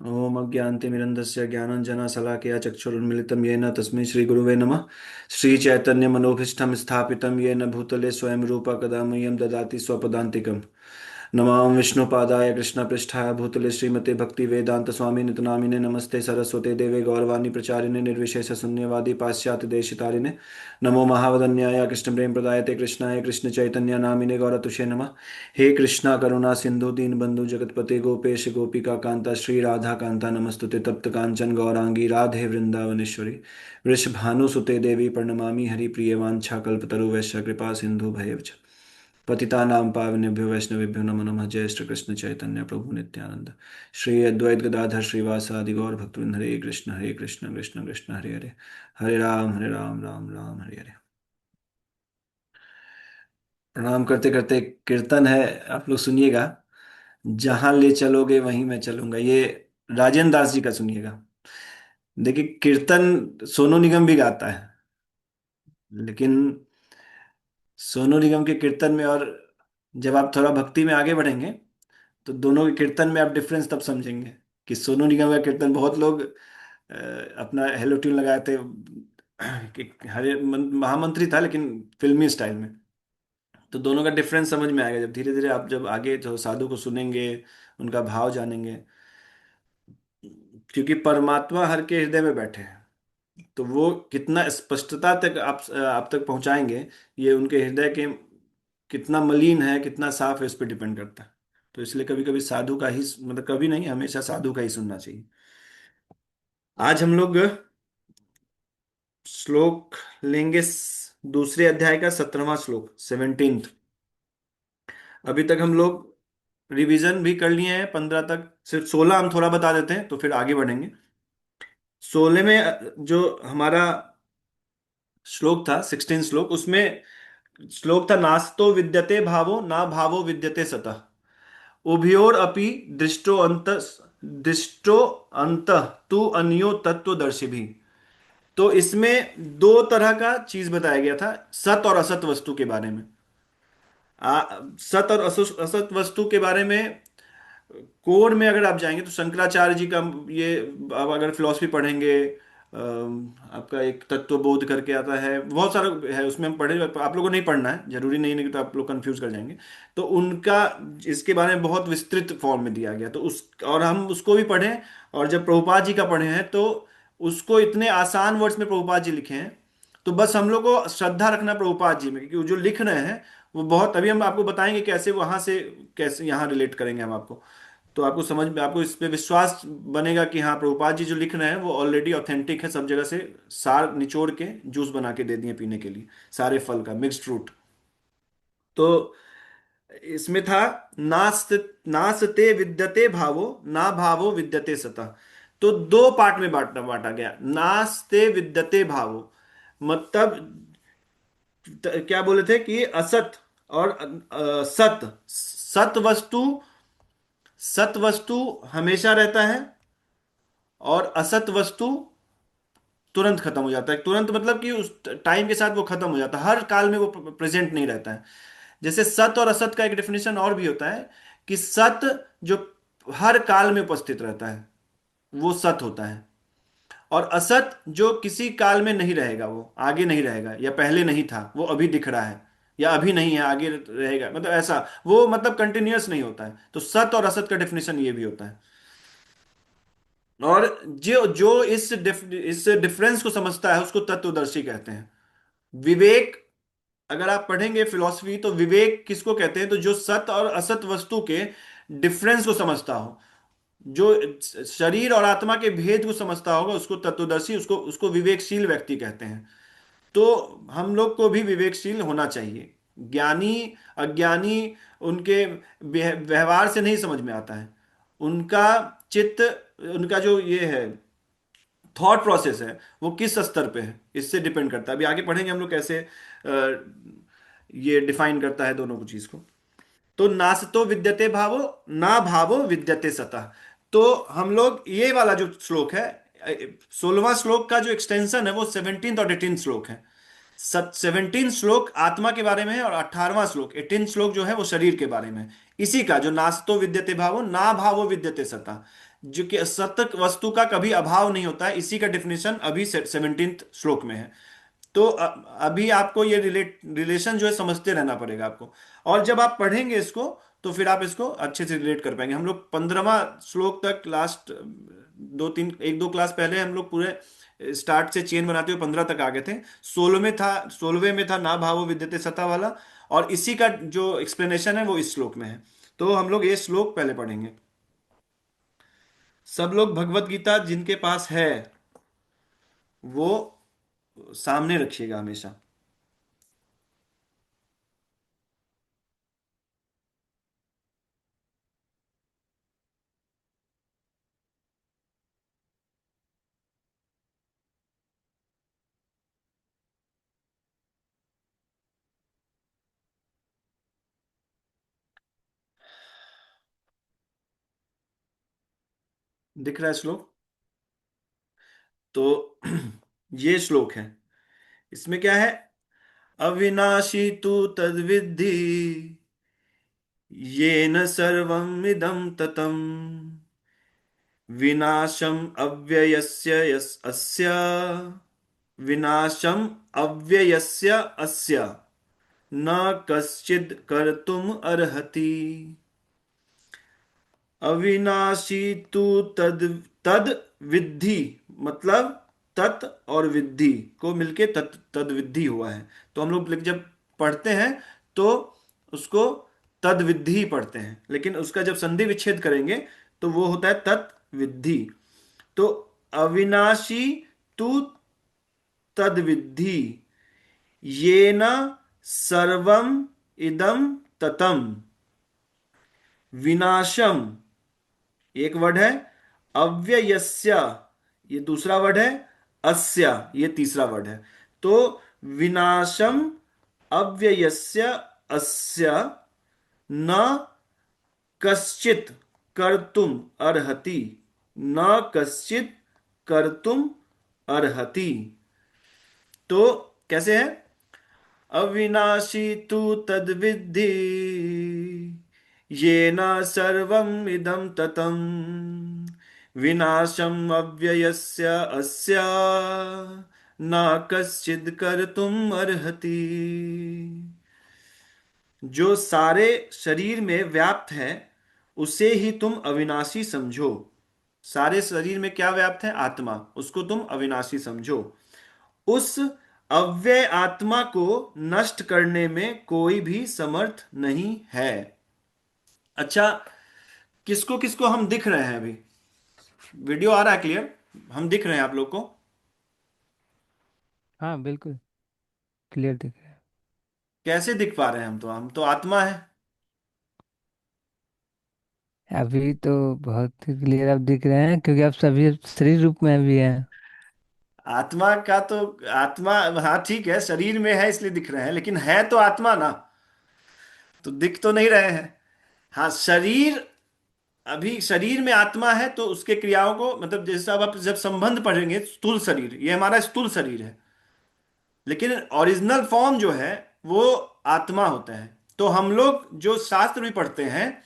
ओम अज्ञानतिमिरन्धस्य ज्ञानाञ्जनशलाकया चक्षुरुन्मिलितं येन तस्मै श्रीगुरुवे नमः। श्रीचैतन्यमनोभीष्टं स्थापितं येन भूतले स्वयं रूपा कदा मह्यं ददाति स्वपदान्तिकम्। नमामि विष्णुपादाय कृष्णपृष्ठाय भूतले श्रीमते भक्तिवेदान्तस्वामिनिति नामिने नमस्ते सरस्वते देवे गौरवाणी प्रचारिणे निर्विशेष शून्यवादी पाश्चात्य देशितारिणे। नमो महावदन्याय कृष्ण प्रेम प्रदायते कृष्णाय कृष्ण चैतन्य नामिने गौरतुषे नमः। हे कृष्णा करुणा सिंधु दीनबंधु जगतपते गोपेश गोपिका कांता श्री राधा कांता नमस्तुते तप्त कांचन गौरांगी राधे वृंदावनेश्वरी वृषभानुसुते देवी प्रणमामि हरिप्रिय वाञ्छा कल्पतरुवैश्य कृपा सिंधु भैरव पतितानां पावनेभ्यो वैष्णवेभ्यो नमो नमः। जय श्री कृष्ण चैतन्य प्रभु नित्यानंद श्री अद्वैत गदाधर श्रीवासादि गौर भक्तवृंद। हरे कृष्ण कृष्ण कृष्ण हरे हरे, हरे राम राम राम हरे हरे। प्रणाम करते करते कीर्तन है, आप लोग सुनिएगा। जहां ले चलोगे वहीं मैं चलूंगा, ये राजेंद्र दास जी का सुनिएगा। देखिए कीर्तन सोनू निगम भी गाता है, लेकिन सोनू निगम के कीर्तन में और जब आप थोड़ा भक्ति में आगे बढ़ेंगे तो दोनों के कीर्तन में आप डिफरेंस तब समझेंगे कि सोनू निगम का कीर्तन बहुत लोग अपना हेलो ट्यून लगाए थे कि हरे महामंत्री था लेकिन फिल्मी स्टाइल में। तो दोनों का डिफरेंस समझ में आएगा जब धीरे धीरे आप जब आगे तो साधु को सुनेंगे, उनका भाव जानेंगे। क्योंकि परमात्मा हर के हृदय में बैठे हैं, तो वो कितना स्पष्टता तक आप तक पहुंचाएंगे, ये उनके हृदय के कितना मलिन है कितना साफ है इस पर डिपेंड करता है। तो इसलिए कभी कभी साधु का ही, मतलब कभी नहीं, हमेशा साधु का ही सुनना चाहिए। आज हम लोग श्लोक लेंगे दूसरे अध्याय का 17वां श्लोक, 17th। अभी तक हम लोग रिवीजन भी कर लिए हैं 15 तक, सिर्फ 16 हम थोड़ा बता देते हैं तो फिर आगे बढ़ेंगे। 16 में जो हमारा श्लोक था, 16 श्लोक, उसमें श्लोक था नास्तो विद्यते भावो ना भावो विद्यते सतः उभयोर अपि दृष्टो अंत तु अन्यो तत्वदर्शी भी। तो इसमें दो तरह का चीज बताया गया था, सत और असत वस्तु के बारे में। सत और असत वस्तु के बारे में कोर में अगर आप जाएंगे तो शंकराचार्य जी का ये, आप अगर फिलॉसफी पढ़ेंगे, आपका एक तत्वबोध करके आता है, बहुत सारा है उसमें, हम पढ़े, आप लोगों को नहीं पढ़ना है, जरूरी नहीं तो आप लोग कंफ्यूज कर जाएंगे। तो उनका इसके बारे में बहुत विस्तृत फॉर्म में दिया गया, तो उस और हम उसको भी पढ़ें। और जब प्रभुपाद जी का पढ़े हैं तो उसको इतने आसान वर्ड्स में प्रभुपाद जी लिखे हैं। तो बस हम लोग को श्रद्धा रखना प्रभुपाद जी में, क्योंकि वो जो लिख रहे हैं वो बहुत, अभी हम आपको बताएंगे कैसे वहां से कैसे यहाँ रिलेट करेंगे हम आपको। तो आपको समझ में, आपको इस पे विश्वास बनेगा कि हाँ प्रभुपाद जी जो लिख रहे हैं वो ऑलरेडी ऑथेंटिक है, सब जगह से सार निचोड़ के जूस बना के दे दिए पीने के लिए, सारे फल का मिक्स्ड फ्रूट। तो इसमें था नास्त नास्ते विद्यते भावो ना भावो विद्यते सतः। तो दो पार्ट में बांटा बांटा गया, नास्ते विद्यते भावो, मतलब क्या बोले थे कि असत और सत। सत वस्तु, सत वस्तु हमेशा रहता है, और असत वस्तु तुरंत खत्म हो जाता है। तुरंत मतलब कि उस टाइम के साथ वो खत्म हो जाता है, हर काल में वो प्रेजेंट नहीं रहता है। जैसे सत और असत का एक डेफिनेशन और भी होता है कि सत जो हर काल में उपस्थित रहता है वो सत होता है, और असत जो किसी काल में नहीं रहेगा, वो आगे नहीं रहेगा, या पहले नहीं था वो अभी दिख रहा है, या अभी नहीं है आगे रहेगा, मतलब ऐसा वो, मतलब कंटिन्यूअस नहीं होता है। तो सत और असत का डेफिनेशन ये भी होता है। और जो जो इस डिफरेंस को समझता है उसको तत्वदर्शी कहते हैं। विवेक, अगर आप पढ़ेंगे फिलॉसफी तो विवेक किसको कहते हैं, तो जो सत और असत वस्तु के डिफरेंस को समझता हो, जो शरीर और आत्मा के भेद को समझता होगा, उसको तत्वदर्शी, उसको उसको विवेकशील व्यक्ति कहते हैं। तो हम लोग को भी विवेकशील होना चाहिए। ज्ञानी अज्ञानी उनके व्यवहार से नहीं समझ में आता है, उनका चित्त, उनका जो ये है थॉट प्रोसेस है वो किस स्तर पे है, इससे डिपेंड करता है। अभी आगे पढ़ेंगे हम लोग कैसे ये डिफाइन करता है दोनों को चीज को। तो नासतो विद्यते भावो ना भावो विद्यते सतः। तो हम लोग ये वाला जो श्लोक है, 16वां श्लोक का जो एक्सटेंशन है वो 17th और 18th श्लोक है। 17 श्लोक आत्मा के बारे में है, और 18वां श्लोक 18 श्लोक जो है वो शरीर के बारे में है। इसी का जो नासतो विद्यते भावो ना भावो विद्यते सतः, जो कि सत्य वस्तु का कभी अभाव नहीं होता है, इसी का डिफिनेशन अभी 17th श्लोक में है। तो अभी आपको ये रिलेशन जो है समझते रहना पड़ेगा आपको। और जब आप पढ़ेंगे इसको तो फिर आप इसको अच्छे से रिलेट कर पाएंगे। हम लोग 15वां श्लोक तक लास्ट दो तीन एक दो क्लास पहले हम लोग पूरे स्टार्ट से चेन बनाते हुए 15 तक आ गए थे। 16वें में था ना भावो विद्यते सता वाला। और इसी का जो एक्सप्लेनेशन है वो इस श्लोक में है। तो हम लोग ये श्लोक पहले पढ़ेंगे। सब लोग भगवत गीता जिनके पास है वो सामने रखिएगा हमेशा। दिख रहा है श्लोक? तो ये श्लोक है। इसमें क्या है? अविनाशी तु तद्विद्धि येन सर्वम् इदं ततम्, विनाशम अव्ययस्य अस्य, विनाशम अव्ययस्य अस्य न कश्चित् कर्तुम् अर्हति। अविनाशी तू तद तद विद्धि, मतलब तत् और विद्धि को मिलके तत् तद विद्धि हुआ है। तो हम लोग जब पढ़ते हैं तो उसको तद विद्धि ही पढ़ते हैं, लेकिन उसका जब संधि विच्छेद करेंगे तो वो होता है तत् विद्धि। तो अविनाशी तू तद विद्धि येन सर्वम इदम ततम, विनाशम एक वर्ड है, अव्ययस्य ये दूसरा वर्ड है, अस्य ये तीसरा वर्ड है। तो विनाशम अव्ययस्य अस्य न कश्चित कर्तुम अर्हति, न कश्चित कर्तुम अर्हति। तो कैसे है? अविनाशी तु तद्विद्धि येन सर्वम् इदं ततं, विनाशम् अव्ययस्य अस्य न कश्चित् कर्तुम् अर्हति। जो सारे शरीर में व्याप्त है उसे ही तुम अविनाशी समझो। सारे शरीर में क्या व्याप्त है? आत्मा, उसको तुम अविनाशी समझो। उस अव्यय आत्मा को नष्ट करने में कोई भी समर्थ नहीं है। अच्छा, किसको किसको हम दिख रहे हैं अभी? वीडियो आ रहा है क्लियर? हम दिख रहे हैं आप लोग को? हाँ बिल्कुल क्लियर दिख रहा है। कैसे दिख पा रहे हैं? हम तो आत्मा है। अभी तो बहुत क्लियर आप दिख रहे हैं क्योंकि आप सभी शरीर रूप में भी हैं। आत्मा का तो आत्मा, हाँ ठीक है, शरीर में है इसलिए दिख रहे हैं, लेकिन है तो आत्मा ना, तो दिख तो नहीं रहे हैं। हाँ शरीर, अभी शरीर में आत्मा है तो उसके क्रियाओं को, मतलब जैसे अब आप जब संबंध पढ़ेंगे, स्थूल शरीर, ये हमारा स्थूल शरीर है, लेकिन ओरिजिनल फॉर्म जो है वो आत्मा होता है। तो हम लोग जो शास्त्र भी पढ़ते हैं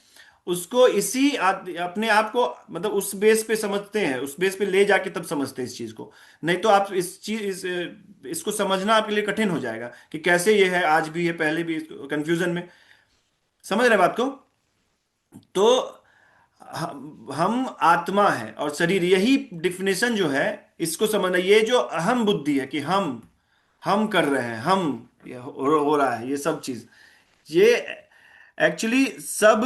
उसको इसी अपने आप को, मतलब उस बेस पे समझते हैं, उस बेस पे ले जाके तब समझते हैं इस चीज को। नहीं तो आप इसको समझना आपके लिए कठिन हो जाएगा कि कैसे ये है, आज भी है, पहले भी, कंफ्यूजन में। समझ रहे बात को? तो हम आत्मा है और शरीर, यही डिफिनेशन जो है, इसको समझना। ये जो अहम बुद्धि है कि हम कर रहे हैं, ये हो रहा है, ये सब चीज, ये एक्चुअली सब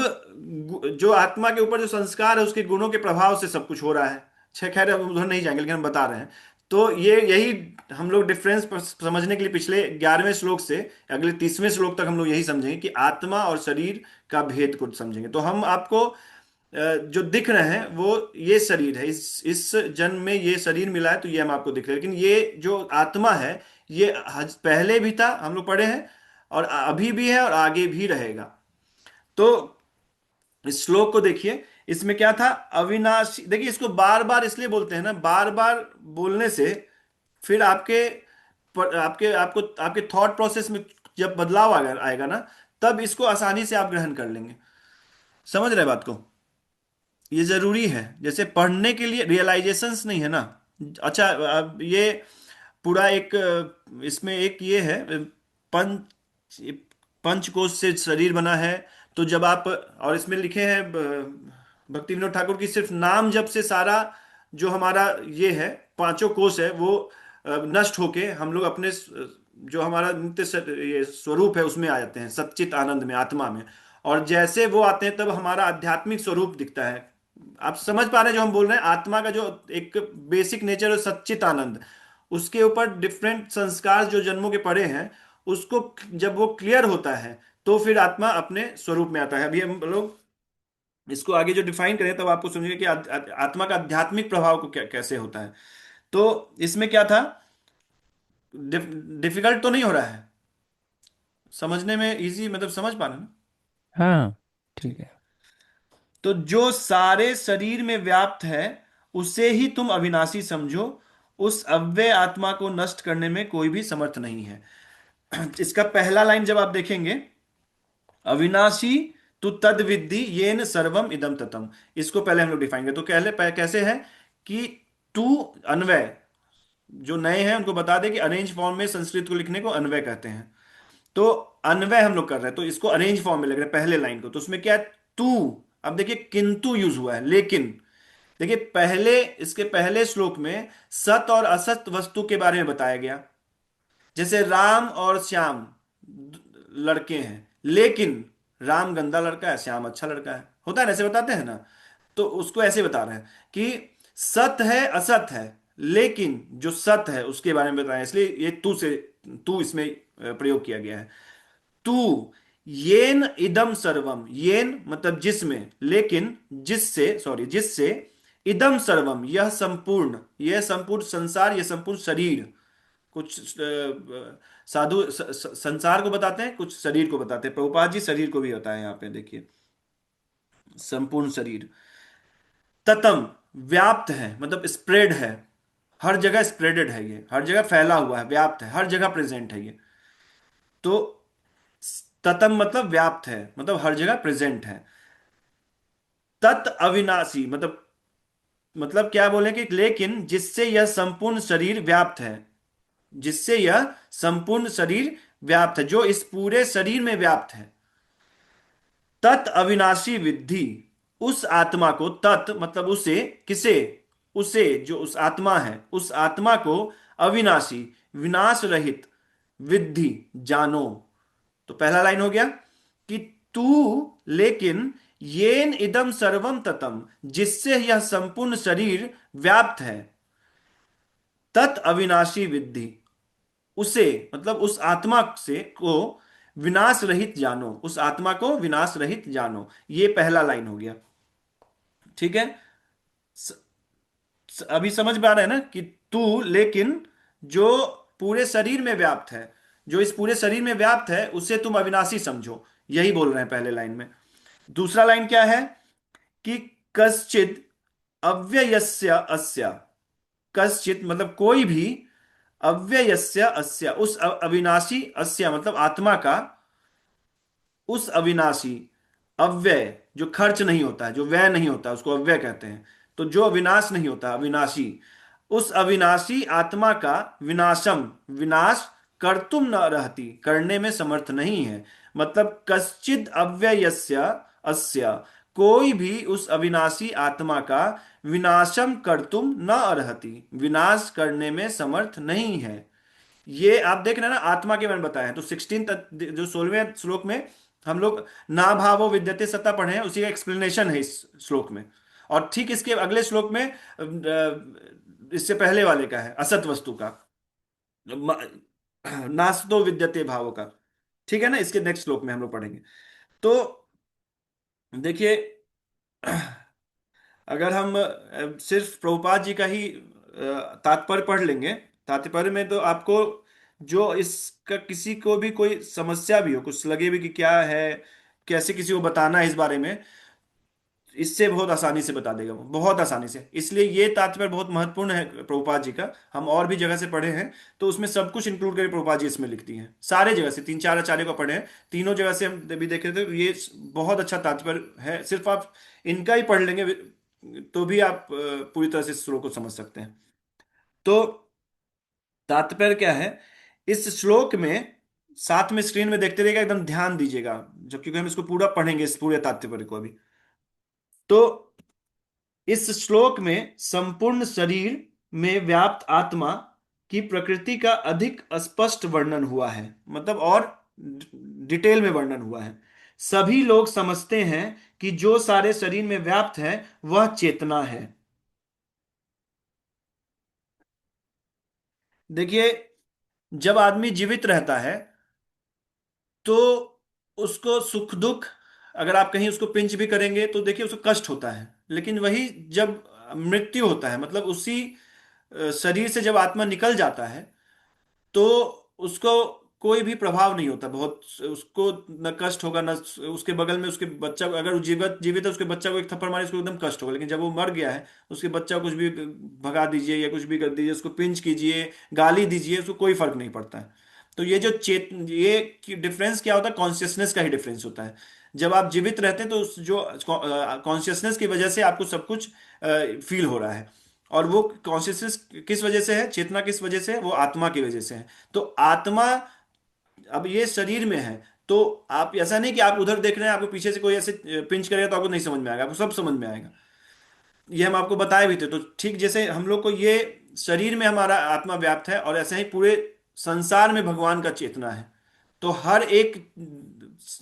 जो आत्मा के ऊपर जो संस्कार है उसके गुणों के प्रभाव से सब कुछ हो रहा है। खैर अब उधर नहीं जाएंगे, लेकिन हम बता रहे हैं। तो ये यही हम लोग डिफरेंस समझने के लिए पिछले 11वें श्लोक से अगले 30वें श्लोक तक हम लोग यही समझेंगे कि आत्मा और शरीर का भेद को समझेंगे। तो हम आपको जो दिख रहे हैं वो ये शरीर है, इस जन्म में ये शरीर मिला है तो ये हम आपको दिख रहे हैं। लेकिन ये जो आत्मा है ये पहले भी था, हम लोग पढ़े हैं, और अभी भी है और आगे भी रहेगा। तो इस श्लोक को देखिए, इसमें क्या था? अविनाशी, देखिए इसको बार बार इसलिए बोलते हैं ना, बार बार बोलने से फिर आपके थॉट प्रोसेस में जब बदलाव आएगा आएगा ना, तब इसको आसानी से आप ग्रहण कर लेंगे। समझ रहे बात को? ये जरूरी है, जैसे पढ़ने के लिए रियलाइजेशंस नहीं है ना। अच्छा, अब ये पूरा एक इसमें एक ये है, पंच पंचकोश से शरीर बना है। तो जब आप, और इसमें लिखे हैं भक्ति विनोद ठाकुर की, सिर्फ नाम जप से सारा जो हमारा ये है पांचों कोश है वो नष्ट होके हम लोग अपने जो हमारा नित्य ये स्वरूप है उसमें आ जाते हैं, सच्चित आनंद में, आत्मा में। और जैसे वो आते हैं तब हमारा आध्यात्मिक स्वरूप दिखता है। आप समझ पा रहे हैं जो हम बोल रहे हैं, आत्मा का जो एक बेसिक नेचर है सच्चित आनंद, उसके ऊपर डिफरेंट संस्कार जो जन्मों के पड़े हैं, उसको जब वो क्लियर होता है तो फिर आत्मा अपने स्वरूप में आता है। अभी हम लोग इसको आगे जो डिफाइन करें तब आपको समझेंगे कि आत्मा का आध्यात्मिक प्रभाव को कैसे होता है। तो इसमें क्या था, डिफिकल्ट तो नहीं हो रहा है, समझने में इजी, मतलब समझ पा रहे हैं ना? हाँ हाँ, ठीक ठीक। है। तो जो सारे शरीर में व्याप्त है उसे ही तुम अविनाशी समझो, उस अव्यय आत्मा को नष्ट करने में कोई भी समर्थ नहीं है। इसका पहला लाइन जब आप देखेंगे, अविनाशी तू तद विद्धि येन सर्वम इदम ततम, इसको पहले हम लोग डिफाइन करें तो कैसे है कि तू, अन्वय, जो नए हैं उनको बता दे कि अरेंज फॉर्म में संस्कृत को लिखने को अन्वय कहते हैं। तो अन्वय हम लोग कर रहे हैं तो इसको अरेंज फॉर्म में लिख रहे हैं पहले लाइन को, तो उसमें क्या है, तू। अब देखिए किंतु यूज हुआ है, लेकिन देखिए पहले, इसके पहले श्लोक में सत और असत वस्तु के बारे में बताया गया। जैसे राम और श्याम लड़के हैं, लेकिन राम गंदा लड़का है, श्याम अच्छा लड़का है, होता है ना, ऐसे बताते हैं ना। तो उसको ऐसे बता रहे हैं कि सत है असत है, लेकिन जो सत है उसके बारे में बताया, इसलिए ये तू से, तू इसमें प्रयोग किया गया है। तू येन इदम सर्वम, येन मतलब जिसमें, लेकिन जिससे, सॉरी जिससे, इदम सर्वम यह संपूर्ण, यह संपूर्ण संसार, यह संपूर्ण शरीर, कुछ साधु संसार को बताते हैं, कुछ शरीर को बताते हैं, प्रभुपाद जी शरीर को भी बताया यहाँ पे देखिए, संपूर्ण शरीर। ततम व्याप्त है, मतलब स्प्रेड है, हर जगह स्प्रेडेड है, ये हर जगह फैला हुआ है, व्याप्त है, हर जगह प्रेजेंट है ये। तो ततम मतलब व्याप्त है, मतलब हर जगह प्रेजेंट है। तत् अविनाशी मतलब क्या बोले कि लेकिन जिससे यह संपूर्ण शरीर व्याप्त है, जिससे यह संपूर्ण शरीर व्याप्त है, जो इस पूरे शरीर में व्याप्त है। तत् अविनाशी विद्धि, उस आत्मा को, तत् मतलब उसे, किसे, उसे जो उस आत्मा है, उस आत्मा को अविनाशी, विनाश रहित, विद्धि जानो। तो पहला लाइन हो गया कि तू, लेकिन येन इदम सर्वम ततम, जिससे यह संपूर्ण शरीर व्याप्त है, तत् अविनाशी विद्धि, उसे मतलब उस आत्मा से को विनाश रहित जानो, उस आत्मा को विनाश रहित जानो। ये पहला लाइन हो गया। ठीक है। स, अभी समझ में आ रहा है ना कि तू, लेकिन जो पूरे शरीर में व्याप्त है, जो इस पूरे शरीर में व्याप्त है उसे तुम अविनाशी समझो, यही बोल रहे हैं पहले लाइन में। दूसरा लाइन क्या है कि कश्चित अव्ययस्य अस्य, कश्चित मतलब कोई भी, अव्ययस्य अस्य उस अविनाशी, अस्य मतलब आत्मा का, उस अविनाशी, अव्यय जो खर्च नहीं होता है, जो व्यय नहीं होता उसको अव्यय कहते हैं। तो जो विनाश नहीं होता, अविनाशी, उस अविनाशी आत्मा का विनाशम, विनाश कर्तुम न रहती, करने में समर्थ नहीं है। मतलब कश्चिद अव्ययस्य अस्य, कोई भी उस अविनाशी आत्मा का विनाशम कर्तुम न अर्हति, विनाश करने में समर्थ नहीं है। ये आप देख रहे हैं ना, आत्मा के बारे में बताया है। तो जो 16वें श्लोक में हम लोग ना भावो विद्यते सत्ता पढ़े हैं, उसी का एक्सप्लेनेशन है इस श्लोक में। और ठीक इसके अगले श्लोक में इससे पहले वाले का है असत वस्तु का, नासतो विद्यते भाव का। ठीक है ना, इसके नेक्स्ट श्लोक में हम लोग पढ़ेंगे। तो देखिए, अगर हम सिर्फ प्रभुपाद जी का ही तात्पर्य पढ़ लेंगे, तात्पर्य में तो आपको जो इसका किसी को भी कोई समस्या भी हो, कुछ लगे भी कि क्या है, कैसे किसी को बताना है इस बारे में, इससे बहुत आसानी से बता देगा वो, बहुत आसानी से। इसलिए ये तात्पर्य बहुत महत्वपूर्ण है प्रभुपाद जी का, हम और भी जगह से पढ़े हैं तो उसमें सब कुछ इंक्लूड करके प्रभुपाद जी इसमें लिखती हैं, सारे जगह से, तीन चार आचार्यों को पढ़े हैं, तीनों जगह से हम भी देखे थे। ये बहुत अच्छा तात्पर्य है, सिर्फ आप इनका ही पढ़ लेंगे तो भी आप पूरी तरह से इस श्लोक को समझ सकते हैं। तो तात्पर्य क्या है इस श्लोक में, साथ में स्क्रीन में देखते रहिएगा, एकदम ध्यान दीजिएगा, जब क्योंकि हम इसको पूरा पढ़ेंगे, इस पूरे तात्पर्य को अभी। तो इस श्लोक में संपूर्ण शरीर में व्याप्त आत्मा की प्रकृति का अधिक स्पष्ट वर्णन हुआ है, मतलब और डिटेल में वर्णन हुआ है। सभी लोग समझते हैं कि जो सारे शरीर में व्याप्त है वह चेतना है। देखिए, जब आदमी जीवित रहता है तो उसको सुख दुख, अगर आप कहीं उसको पिंच भी करेंगे तो देखिए उसको कष्ट होता है। लेकिन वही जब मृत्यु होता है, मतलब उसी शरीर से जब आत्मा निकल जाता है, तो उसको कोई भी प्रभाव नहीं होता, बहुत उसको न कष्ट होगा, न उसके बगल में उसके बच्चा, अगर वो जीवित जीवित है उसके बच्चा को एक थप्पड़ मारे उसको एकदम कष्ट होगा। लेकिन जब वो मर गया है, उसके बच्चा को कुछ भी भगा दीजिए या कुछ भी कर दीजिए, उसको पिंच कीजिए, गाली दीजिए, उसको कोई फर्क नहीं पड़ता है। तो ये जो ये डिफरेंस क्या होता है, कॉन्शियसनेस का ही डिफरेंस होता है। जब आप जीवित रहते हैं तो जो कॉन्शियसनेस की वजह से आपको सब कुछ फील हो रहा है। और वो कॉन्शियसनेस किस वजह से है, चेतना किस वजह से है, वो आत्मा की वजह से है। तो आत्मा अब ये शरीर में है, तो आप ऐसा नहीं कि आप उधर देख रहे हैं, आपको पीछे से कोई ऐसे पिंच करेगा तो आपको नहीं समझ में आएगा, आपको सब समझ में आएगा। ये हम आपको बताए भी थे। तो ठीक जैसे हम लोग को ये शरीर में हमारा आत्मा व्याप्त है, और ऐसे ही पूरे संसार में भगवान का चेतना है। तो हर एक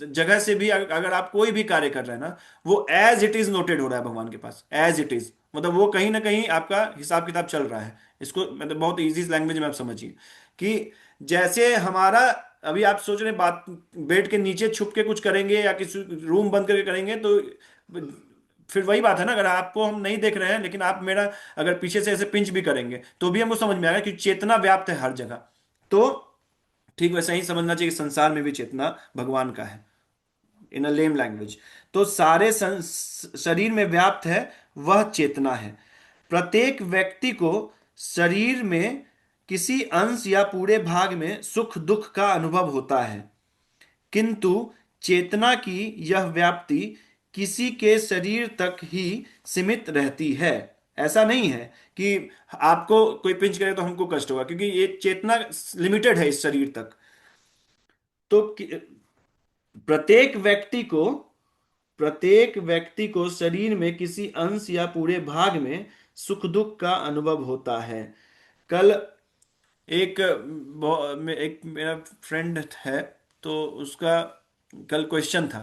जगह से भी अगर आप कोई भी कार्य कर रहे हैं ना, वो एज इट इज नोटेड हो रहा है भगवान के पास, एज इट इज, मतलब वो कहीं ना कहीं आपका हिसाब किताब चल रहा है। इसको मतलब बहुत इजी लैंग्वेज में आप समझिए कि जैसे हमारा, अभी आप सोच रहे हैं बात, बेड के नीचे छुप के कुछ करेंगे या किसी रूम बंद करके करेंगे, तो फिर वही बात है ना, अगर आपको हम नहीं देख रहे हैं लेकिन आप मेरा अगर पीछे से ऐसे पिंच भी करेंगे तो भी हमको समझ में आएगा कि चेतना व्याप्त है हर जगह। तो ठीक वैसा ही समझना चाहिए कि संसार में भी चेतना भगवान का है, इन अ लेम लैंग्वेज। तो सारे शरीर में व्याप्त है वह चेतना है। प्रत्येक व्यक्ति को शरीर में किसी अंश या पूरे भाग में सुख दुख का अनुभव होता है, किंतु चेतना की यह व्याप्ति किसी के शरीर तक ही सीमित रहती है। ऐसा नहीं है कि आपको कोई पिंच करे तो हमको कष्ट होगा, क्योंकि ये चेतना लिमिटेड है इस शरीर तक। तो प्रत्येक व्यक्ति को प्रत्येक व्यक्ति को शरीर में किसी अंश या पूरे भाग में सुख दुख का अनुभव होता है। कल एक एक मेरा फ्रेंड है, तो उसका कल क्वेश्चन था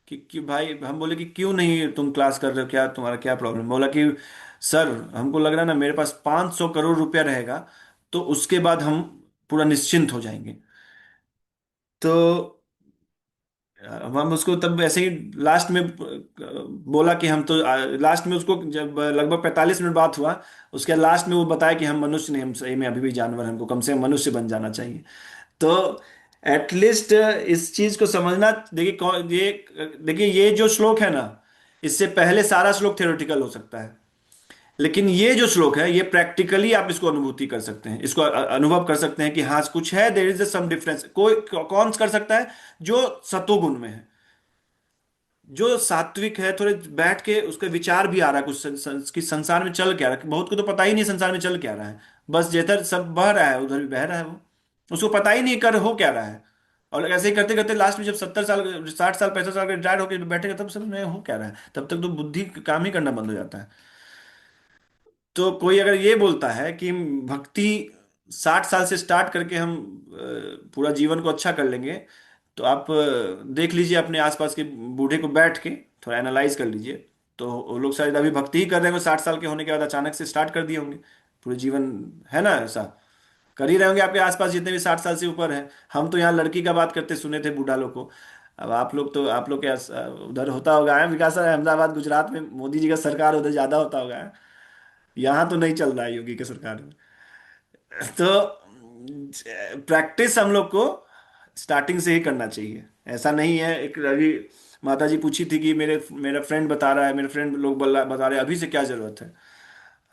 कि भाई, हम बोले कि क्यों नहीं तुम क्लास कर रहे हो, क्या तुम्हारा क्या प्रॉब्लम। बोला कि सर, हमको लग रहा है ना, मेरे पास 500 करोड़ रुपया रहेगा तो उसके बाद हम पूरा निश्चिंत हो जाएंगे। तो हम उसको तब ऐसे ही लास्ट में बोला कि हम तो लास्ट में उसको जब लगभग 45 मिनट बात हुआ, उसके लास्ट में वो बताया कि हम मनुष्य नहीं, हम सही में अभी भी जानवर हैं, हमको कम से कम मनुष्य बन जाना चाहिए। तो एटलीस्ट इस चीज को समझना। देखिए देखिए ये जो श्लोक है ना, इससे पहले सारा श्लोक थ्योरेटिकल हो सकता है, लेकिन ये जो श्लोक है ये प्रैक्टिकली आप इसको अनुभूति कर सकते हैं, इसको अनुभव कर सकते हैं कि हाँ कुछ है, देयर इज सम डिफरेंस। कोई कौन कर सकता है? जो सतोगुण में है, जो सात्विक है, थोड़े बैठ के उसका विचार भी आ रहा है कुछ कि संसार में चल क्या रहा है। बहुत को तो पता ही नहीं संसार में चल क्या रहा है, बस जिधर सब बह रहा है उधर भी बह रहा है वो, उसको पता ही नहीं कर हो क्या रहा है। और ऐसे ही करते करते लास्ट में जब 70 साल 60 साल 65 साल के रिटायर्ड होकर बैठेगा तब समझ में हो क्या रहा है, तब तक तो बुद्धि काम ही करना बंद हो जाता है। तो कोई अगर ये बोलता है कि भक्ति 60 साल से स्टार्ट करके हम पूरा जीवन को अच्छा कर लेंगे, तो आप देख लीजिए अपने आसपास के बूढ़े को बैठ के थोड़ा एनालाइज कर लीजिए। तो वो लोग शायद अभी भक्ति ही कर रहे होंगे, 60 साल के होने के बाद अचानक से स्टार्ट कर दिए होंगे पूरे जीवन, है ना, ऐसा कर ही रहे होंगे आपके आसपास जितने भी 60 साल से ऊपर हैं। हम तो यहाँ लड़की का बात करते सुने थे बूढ़ा लोग को। अब आप लोग तो, आप लोग के उधर होता होगा है विकास है, अहमदाबाद गुजरात में मोदी जी का सरकार उधर ज्यादा होता होगा है। यहाँ तो नहीं चल रहा है योगी की सरकार में। तो प्रैक्टिस हम लोग को स्टार्टिंग से ही करना चाहिए। ऐसा नहीं है, एक अभी माता जी पूछी थी कि मेरे मेरा फ्रेंड बता रहा है, मेरे फ्रेंड लोग बता रहे हैं अभी से क्या जरूरत है।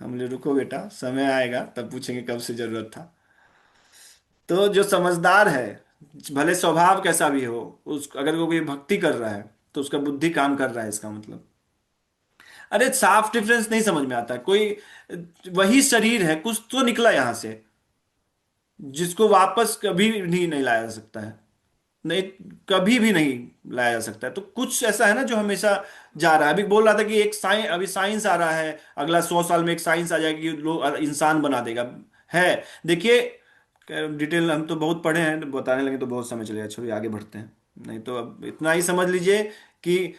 हम बोले रुको बेटा, समय आएगा तब पूछेंगे कब से जरूरत था। तो जो समझदार है, भले स्वभाव कैसा भी हो, उस अगर वो कोई भक्ति कर रहा है तो उसका बुद्धि काम कर रहा है, इसका मतलब। अरे साफ डिफरेंस नहीं समझ में आता, कोई वही शरीर है, कुछ तो निकला यहां से जिसको वापस कभी नहीं लाया जा सकता है। नहीं, कभी भी नहीं लाया जा सकता है। तो कुछ ऐसा है ना जो हमेशा जा रहा है। अभी बोल रहा था कि एक साइंस, अभी साइंस आ रहा है, अगला 100 साल में एक साइंस आ जाएगी, लोग इंसान बना देगा। है, देखिए, डिटेल हम तो बहुत पढ़े हैं, बताने लगे तो बहुत समय चलेगा, छोड़िए आगे बढ़ते हैं। नहीं तो अब इतना ही समझ लीजिए कि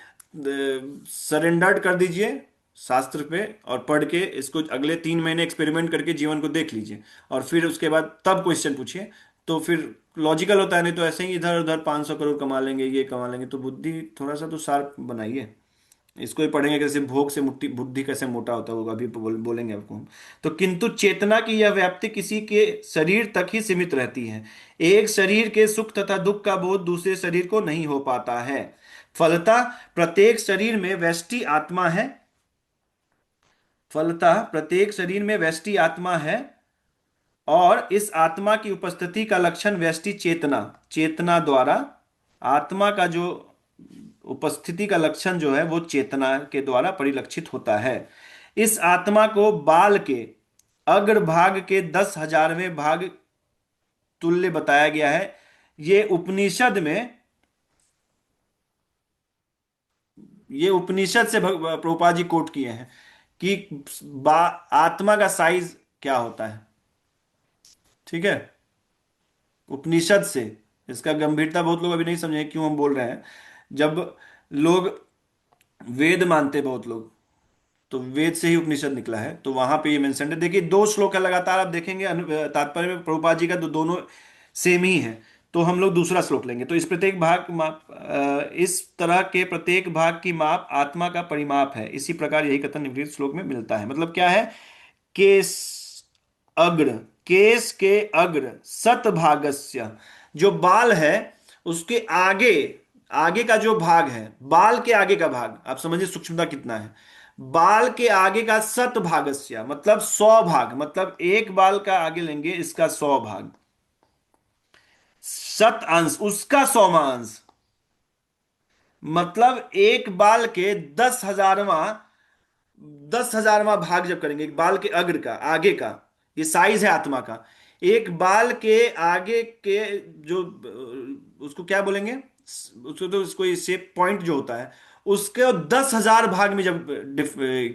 सरेंडर्ड कर दीजिए शास्त्र पे, और पढ़ के इसको अगले 3 महीने एक्सपेरिमेंट करके जीवन को देख लीजिए, और फिर उसके बाद तब क्वेश्चन पूछिए। तो फिर लॉजिकल होता है, नहीं तो ऐसे ही इधर उधर 500 करोड़ कमा लेंगे, ये कमा लेंगे, तो बुद्धि थोड़ा सा तो शार्प बनाइए। इसको ही पढ़ेंगे कैसे भोग से मुट्ठी बुद्धि कैसे मोटा होता है, वो अभी बोलेंगे आपको हम। तो किंतु चेतना की यह व्याप्ति किसी के शरीर तक ही सीमित रहती है। एक शरीर के सुख तथा दुख का बोध दूसरे शरीर को नहीं हो पाता है। फलतः प्रत्येक शरीर में व्यष्टि आत्मा है। फलतः प्रत्येक शरीर में व्यष्टि आत्मा है, और इस आत्मा की उपस्थिति का लक्षण व्यष्टि चेतना, चेतना द्वारा, आत्मा का जो उपस्थिति का लक्षण जो है वो चेतना के द्वारा परिलक्षित होता है। इस आत्मा को बाल के अग्रभाग के 10,000वें भाग तुल्य बताया गया है। ये उपनिषद में, ये उपनिषद से प्रभुपाद जी कोट किए हैं कि आत्मा का साइज क्या होता है। ठीक है, उपनिषद से। इसका गंभीरता बहुत लोग अभी नहीं समझे, क्यों हम बोल रहे हैं। जब लोग वेद मानते बहुत लोग, तो वेद से ही उपनिषद निकला है, तो वहां पे ये मेंशन है। देखिए 2 श्लोक है लगातार, आप देखेंगे तात्पर्य में प्रभुपाद जी का, तो दोनों सेम ही है। तो हम लोग दूसरा श्लोक लेंगे। तो इस प्रत्येक भाग माप इस तरह के प्रत्येक भाग की माप आत्मा का परिमाप है। इसी प्रकार यही कथन निम्नलिखित श्लोक में मिलता है। मतलब क्या है? केस अग्र, केस के अग्र सतभागस्य, जो बाल है उसके आगे, आगे का जो भाग है, बाल के आगे का भाग, आप समझिए सूक्ष्मता कितना है। बाल के आगे का सतभागस्य मतलब 100 भाग, मतलब एक बाल का आगे लेंगे इसका 100 भाग, शत अंश उसका 100वां अंश, मतलब एक बाल के 10,000वां भाग जब करेंगे, एक बाल के अग्र का, आगे का, ये साइज है आत्मा का। एक बाल के आगे के जो उसको क्या बोलेंगे, उसको तो कोई शेप पॉइंट जो होता है, उसके 10,000 भाग में जब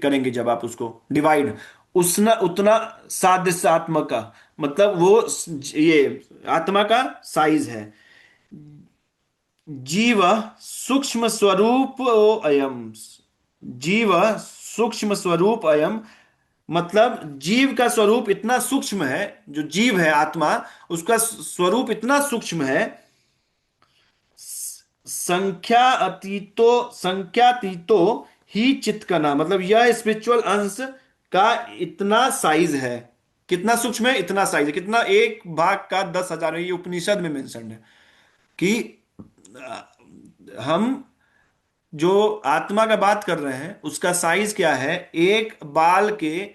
करेंगे, जब आप उसको डिवाइड, उसना उतना सादृश्य आत्मा का, मतलब वो ये आत्मा का साइज है। जीव सूक्ष्म स्वरूप अयम, जीव सूक्ष्म स्वरूप अयम, मतलब जीव का स्वरूप इतना सूक्ष्म है, जो जीव है आत्मा, उसका स्वरूप इतना सूक्ष्म है। संख्यातीतो ही चित्त का नाम, मतलब यह स्पिरिचुअल अंश का इतना साइज है। कितना सूक्ष्म है, इतना साइज है, कितना, एक भाग का 10,000, ये उपनिषद में मेंशन है कि हम जो आत्मा का बात कर रहे हैं उसका साइज क्या है। एक बाल के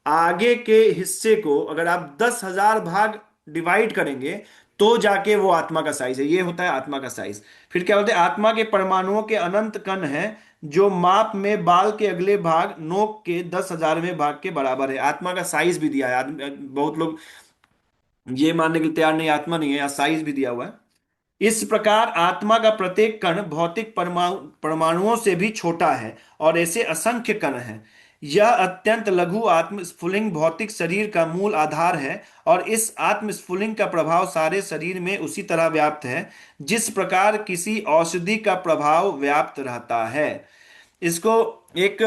आगे के हिस्से को अगर आप 10,000 भाग डिवाइड करेंगे, तो जाके वो आत्मा का साइज है। ये होता है आत्मा का साइज। फिर क्या बोलते हैं, आत्मा के परमाणुओं के अनंत कण हैं, जो माप में बाल के अगले भाग नोक के 10,000वें भाग के बराबर है। आत्मा का साइज भी दिया है। आदमी, बहुत लोग ये मानने के लिए तैयार नहीं, आत्मा नहीं है, यहाँ साइज भी दिया हुआ है। इस प्रकार आत्मा का प्रत्येक कण भौतिक परमाणुओं से भी छोटा है, और ऐसे असंख्य कण हैं। यह अत्यंत लघु आत्म स्फुलिंग भौतिक शरीर का मूल आधार है, और इस आत्म स्फुलिंग का प्रभाव सारे शरीर में उसी तरह व्याप्त है जिस प्रकार किसी औषधि का प्रभाव व्याप्त रहता है। इसको एक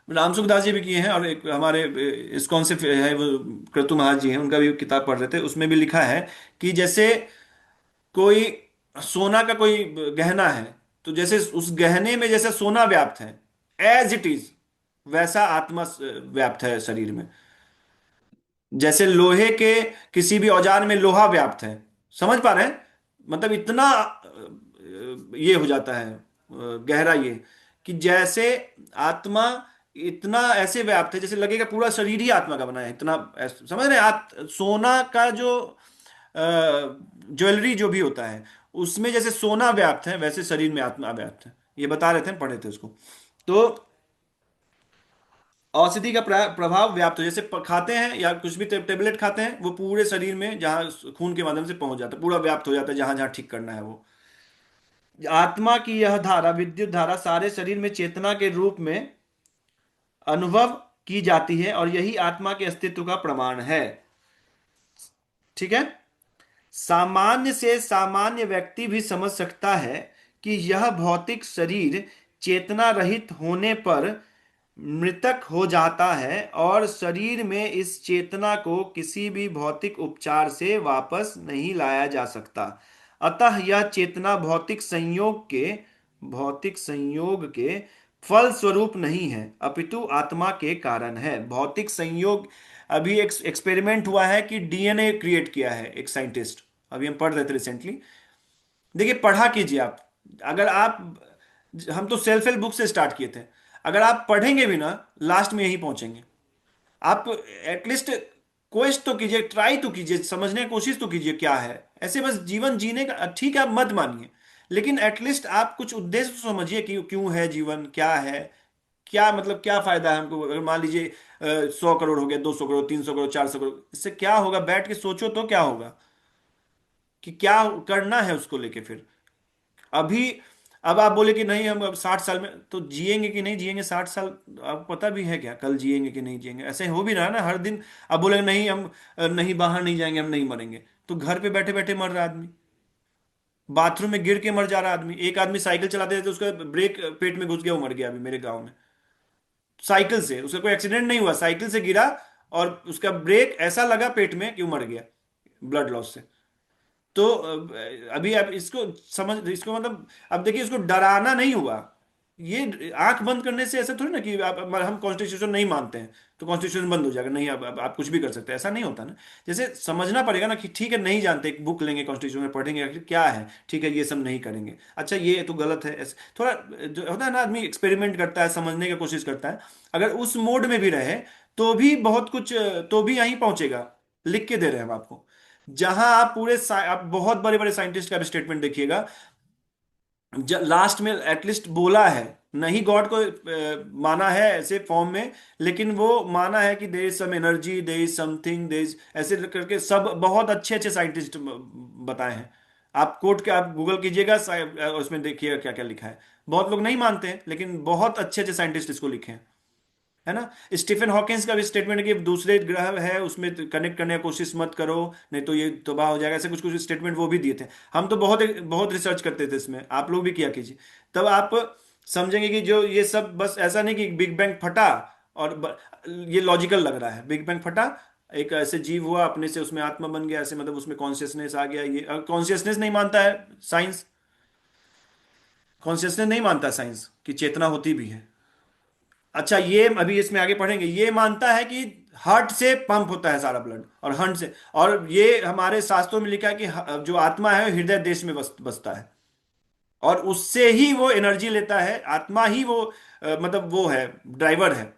राम सुखदास जी भी किए हैं, और एक हमारे इस्कॉन से है वो क्रतु महाराज जी हैं, उनका भी किताब पढ़ रहे थे, उसमें भी लिखा है कि जैसे कोई सोना का कोई गहना है, तो जैसे उस गहने में जैसे सोना व्याप्त है एज इट इज, वैसा आत्मा व्याप्त है शरीर में। जैसे लोहे के किसी भी औजार में लोहा व्याप्त है, समझ पा रहे हैं? मतलब इतना ये हो जाता है गहरा, ये कि जैसे आत्मा इतना ऐसे व्याप्त है, जैसे लगेगा पूरा शरीर ही आत्मा का बना है, इतना समझ रहे हैं? सोना का जो ज्वेलरी जो भी होता है, उसमें जैसे सोना व्याप्त है, वैसे शरीर में आत्मा व्याप्त है। ये बता रहे थे, पढ़े थे उसको। तो औषधि का प्रभाव व्याप्त हो, जैसे खाते हैं या कुछ भी टेबलेट खाते हैं, वो पूरे शरीर में जहाँ खून के माध्यम से पहुंच जाता है, पूरा व्याप्त हो जाता है जहां जहां ठीक करना है वो। आत्मा की यह धारा, विद्युत धारा, सारे शरीर में चेतना के रूप में अनुभव की जाती है, और यही आत्मा के अस्तित्व का प्रमाण है। ठीक है। सामान्य से सामान्य व्यक्ति भी समझ सकता है कि यह भौतिक शरीर चेतना रहित होने पर मृतक हो जाता है, और शरीर में इस चेतना को किसी भी भौतिक उपचार से वापस नहीं लाया जा सकता। अतः यह चेतना भौतिक संयोग के फल स्वरूप नहीं है, अपितु आत्मा के कारण है। भौतिक संयोग, अभी एक एक्सपेरिमेंट हुआ है कि डीएनए क्रिएट किया है एक साइंटिस्ट, अभी हम पढ़ रहे थे रिसेंटली। देखिए, पढ़ा कीजिए आप। अगर आप, हम तो सेल्फ हेल्प बुक से स्टार्ट किए थे, अगर आप पढ़ेंगे भी ना, लास्ट में यही पहुंचेंगे। आप एटलीस्ट कोशिश तो कीजिए, ट्राई तो कीजिए, समझने की कोशिश तो कीजिए क्या है। ऐसे बस जीवन जीने का, ठीक है आप मत मानिए, लेकिन एटलीस्ट आप कुछ उद्देश्य तो समझिए कि क्यों है जीवन, क्या है, क्या मतलब क्या फायदा है हमको। अगर मान लीजिए 100 करोड़ हो गया, 200 करोड़, 300 करोड़, 400 करोड़, इससे क्या होगा, बैठ के सोचो तो क्या होगा, कि क्या करना है उसको लेके फिर। अभी, अब आप बोले कि नहीं हम अब 60 साल में तो जिएंगे कि नहीं जिएंगे 60 साल, आपको पता भी है क्या कल जिएंगे कि नहीं जिएंगे? ऐसे हो भी रहा है ना हर दिन। अब बोले नहीं हम नहीं बाहर नहीं जाएंगे, हम नहीं मरेंगे, तो घर पे बैठे बैठे मर रहा आदमी, बाथरूम में गिर के मर जा रहा आदमी। एक आदमी साइकिल चलाते थे तो उसका ब्रेक पेट में घुस गया, वो मर गया अभी मेरे गांव में। साइकिल से, उसका कोई एक्सीडेंट नहीं हुआ, साइकिल से गिरा और उसका ब्रेक ऐसा लगा पेट में कि वो मर गया, ब्लड लॉस से। तो अभी आप इसको समझ, इसको मतलब, अब देखिए इसको डराना नहीं हुआ। ये आंख बंद करने से ऐसा थोड़ी ना कि हम कॉन्स्टिट्यूशन नहीं मानते हैं तो कॉन्स्टिट्यूशन बंद हो जाएगा, नहीं आप कुछ भी कर सकते हैं, ऐसा नहीं होता ना। जैसे समझना पड़ेगा ना कि ठीक है नहीं जानते, एक बुक लेंगे कॉन्स्टिट्यूशन में पढ़ेंगे आखिर क्या है, ठीक है ये सब नहीं करेंगे, अच्छा ये तो गलत है, ऐसे थोड़ा जो होता है ना, आदमी एक्सपेरिमेंट करता है, समझने की कोशिश करता है। अगर उस मोड में भी रहे तो भी बहुत कुछ, तो भी यहीं पहुंचेगा। लिख के दे रहे हैं हम आपको। जहां आप आप बहुत बड़े बड़े साइंटिस्ट का भी स्टेटमेंट देखिएगा, लास्ट में एटलीस्ट बोला है, नहीं गॉड को माना है ऐसे फॉर्म में, लेकिन वो माना है कि there is some energy, there is something, there is, ऐसे करके सब बहुत अच्छे अच्छे साइंटिस्ट बताए हैं। आप कोट के आप गूगल कीजिएगा, उसमें देखिएगा क्या क्या लिखा है। बहुत लोग नहीं मानते हैं, लेकिन बहुत अच्छे अच्छे साइंटिस्ट इसको लिखे हैं, है ना। स्टीफन हॉकिंस का भी स्टेटमेंट है कि दूसरे ग्रह है उसमें कनेक्ट करने की कोशिश मत करो, नहीं तो ये तबाह हो जाएगा, ऐसे कुछ कुछ स्टेटमेंट वो भी दिए थे। हम तो बहुत बहुत रिसर्च करते थे इसमें, आप लोग भी किया कीजिए, तब आप समझेंगे कि जो ये सब बस ऐसा नहीं कि बिग बैंग फटा और ये लॉजिकल लग रहा है। बिग बैंग फटा, एक ऐसे जीव हुआ अपने से, उसमें आत्मा बन गया, ऐसे मतलब उसमें कॉन्शियसनेस आ गया, ये कॉन्शियसनेस नहीं मानता है साइंस। कॉन्शियसनेस नहीं मानता साइंस कि चेतना होती भी है। अच्छा, ये अभी इसमें आगे पढ़ेंगे, ये मानता है कि हार्ट से पंप होता है सारा ब्लड, और हंट से, और ये हमारे शास्त्रों में लिखा है कि जो आत्मा है हृदय देश में बसता है, और उससे ही वो एनर्जी लेता है, आत्मा ही वो मतलब वो है, ड्राइवर है।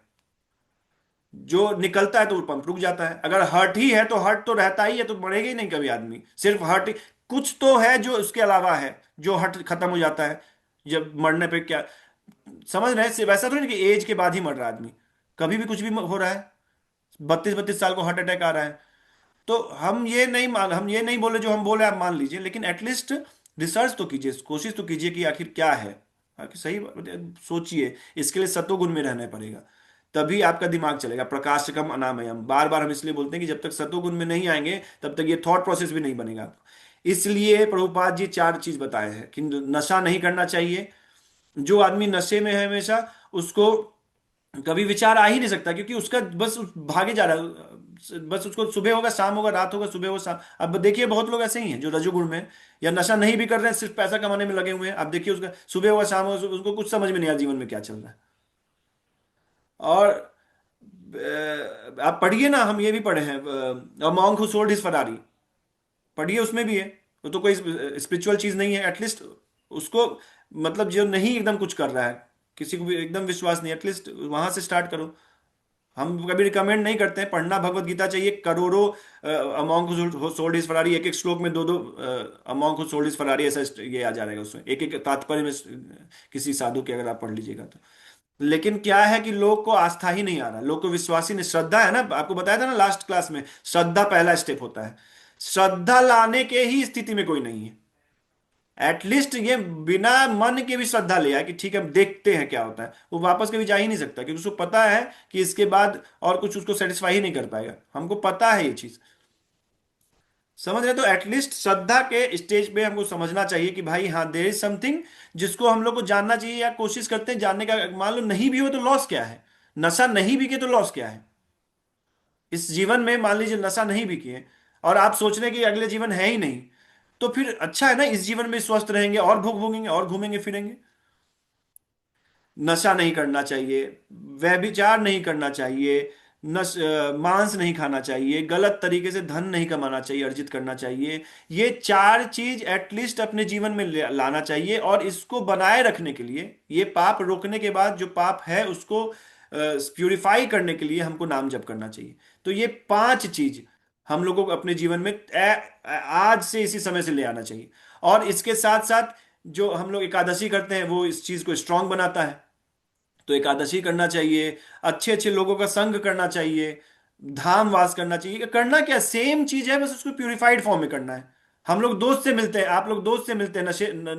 जो निकलता है तो वो पंप रुक जाता है। अगर हर्ट ही है तो हर्ट तो रहता ही है, तो मरेगा ही नहीं कभी आदमी, सिर्फ हर्ट ही। कुछ तो है जो उसके अलावा है, जो हर्ट खत्म हो जाता है जब मरने पे, क्या समझ रहे हैं? सिर्फ ऐसा थोड़ी ना कि एज के बाद ही मर रहा है आदमी, कभी भी कुछ भी हो रहा है। 32-32 साल को हार्ट अटैक आ रहा है। तो हम ये नहीं बोले, जो हम बोले आप मान लीजिए, लेकिन एटलीस्ट रिसर्च तो कीजिए, कोशिश तो कीजिए कि आखिर क्या है। आखिर सही सोचिए, इसके लिए सतोगुण में रहना पड़ेगा, तभी आपका दिमाग चलेगा। प्रकाशकम अनामयम, बार बार हम इसलिए बोलते हैं कि जब तक सतोगुण में नहीं आएंगे तब तक ये थॉट प्रोसेस भी नहीं बनेगा आपको। इसलिए प्रभुपाद जी 4 चीज बताए हैं कि नशा नहीं करना चाहिए। जो आदमी नशे में है हमेशा, उसको कभी विचार आ ही नहीं सकता, क्योंकि उसका बस भागे जा रहा है, बस उसको सुबह होगा शाम होगा, रात होगा सुबह होगा शाम। अब देखिए बहुत लोग ऐसे ही हैं जो रजोगुण में हैं, या नशा नहीं भी कर रहे हैं, सिर्फ पैसा कमाने में लगे हुए हैं। आप देखिए उसका सुबह होगा शाम होगा, उसको कुछ समझ में नहीं आ जीवन में क्या चल रहा है। और आप पढ़िए ना, हम ये भी पढ़े हैं, monk who sold his Ferrari, पढ़िए, उसमें भी है। वो तो कोई स्पिरिचुअल चीज नहीं है, एटलीस्ट उसको, मतलब जो नहीं एकदम कुछ कर रहा है, किसी को भी एकदम विश्वास नहीं, एटलीस्ट वहां से स्टार्ट करो। हम कभी रिकमेंड नहीं करते हैं, पढ़ना भगवत गीता चाहिए, करोड़ों among who sold his Ferrari, एक एक श्लोक में दो दो among who sold his Ferrari, ऐसा ये आ जाएगा उसमें, एक एक तात्पर्य में किसी साधु के, अगर आप पढ़ लीजिएगा तो। लेकिन क्या है कि लोग को आस्था ही नहीं आ रहा, लोग को विश्वास ही नहीं, श्रद्धा है ना, आपको बताया था ना लास्ट क्लास में, श्रद्धा पहला स्टेप होता है। श्रद्धा लाने के ही स्थिति में कोई नहीं है। एटलीस्ट ये बिना मन के भी श्रद्धा ले आए कि ठीक है हम देखते हैं क्या होता है, वो वापस कभी जा ही नहीं सकता, क्योंकि उसको पता है कि इसके बाद और कुछ उसको सेटिस्फाई ही नहीं कर पाएगा, हमको पता है ये चीज। समझ रहे? तो एटलीस्ट श्रद्धा के स्टेज पे हमको समझना चाहिए कि भाई हाँ देयर इज समथिंग जिसको हम लोग को जानना चाहिए, या कोशिश करते हैं जानने का। मान लो नहीं भी हो तो लॉस क्या है? नशा नहीं भी किए तो लॉस क्या है? इस जीवन में मान लीजिए नशा नहीं भी किए, और आप सोच रहे हैं कि अगले जीवन है ही नहीं, तो फिर अच्छा है ना, इस जीवन में स्वस्थ रहेंगे और भोग भोगेंगे और घूमेंगे फिरेंगे। नशा नहीं करना चाहिए, व्यभिचार नहीं करना चाहिए, मांस नहीं खाना चाहिए, गलत तरीके से धन नहीं कमाना चाहिए, अर्जित करना चाहिए। ये चार चीज एटलीस्ट अपने जीवन में लाना चाहिए, और इसको बनाए रखने के लिए, ये पाप रोकने के बाद जो पाप है उसको प्यूरिफाई करने के लिए हमको नाम जप करना चाहिए। तो ये पांच चीज हम लोगों को अपने जीवन में आज से इसी समय से ले आना चाहिए। और इसके साथ साथ जो हम लोग एकादशी करते हैं वो इस चीज को स्ट्रांग बनाता है। तो एकादशी करना चाहिए, अच्छे अच्छे लोगों का संग करना चाहिए, धाम वास करना चाहिए। करना क्या, सेम चीज है, बस उसको प्यूरिफाइड फॉर्म में करना है। हम लोग दोस्त से मिलते हैं, आप लोग दोस्त से मिलते हैं,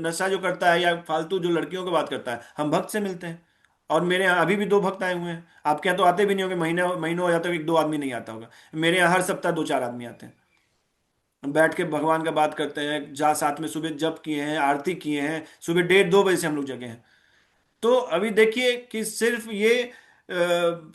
नशा जो करता है या फालतू जो लड़कियों की बात करता है, हम भक्त से मिलते हैं। और मेरे यहाँ अभी भी दो भक्त आए हुए हैं, आपके यहाँ तो आते भी नहीं होंगे, महीने महीनों हो जाता है एक दो आदमी नहीं आता होगा। मेरे यहाँ हर सप्ताह दो चार आदमी आते हैं, बैठ के भगवान का बात करते हैं, जा साथ में सुबह जप किए हैं, आरती किए हैं, सुबह 1:30-2 बजे से हम लोग जगे हैं। तो अभी देखिए कि सिर्फ ये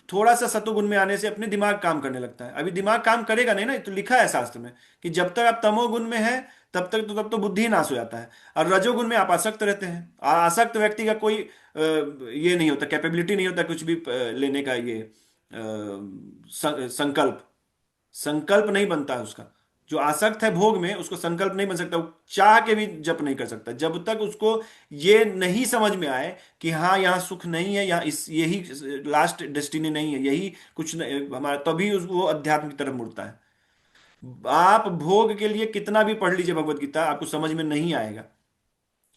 थोड़ा सा सतोगुण में आने से अपने दिमाग काम करने लगता है। अभी दिमाग काम करेगा नहीं ना, तो लिखा है शास्त्र में कि जब तक आप तमोगुण में है तब तो बुद्धि ही नाश हो जाता है, और रजोगुण में आप आसक्त रहते हैं। आसक्त व्यक्ति का कोई ये नहीं होता, कैपेबिलिटी नहीं होता कुछ भी लेने का, ये संकल्प संकल्प नहीं बनता है उसका। जो आसक्त है भोग में, उसको संकल्प नहीं बन सकता, वो चाह के भी जप नहीं कर सकता जब तक उसको ये नहीं समझ में आए कि हाँ यहाँ सुख नहीं है, यहाँ इस यही लास्ट डेस्टिनी नहीं है, यही कुछ हमारा, तभी वो अध्यात्म की तरफ मुड़ता है। आप भोग के लिए कितना भी पढ़ लीजिए भगवत गीता, आपको समझ में नहीं आएगा।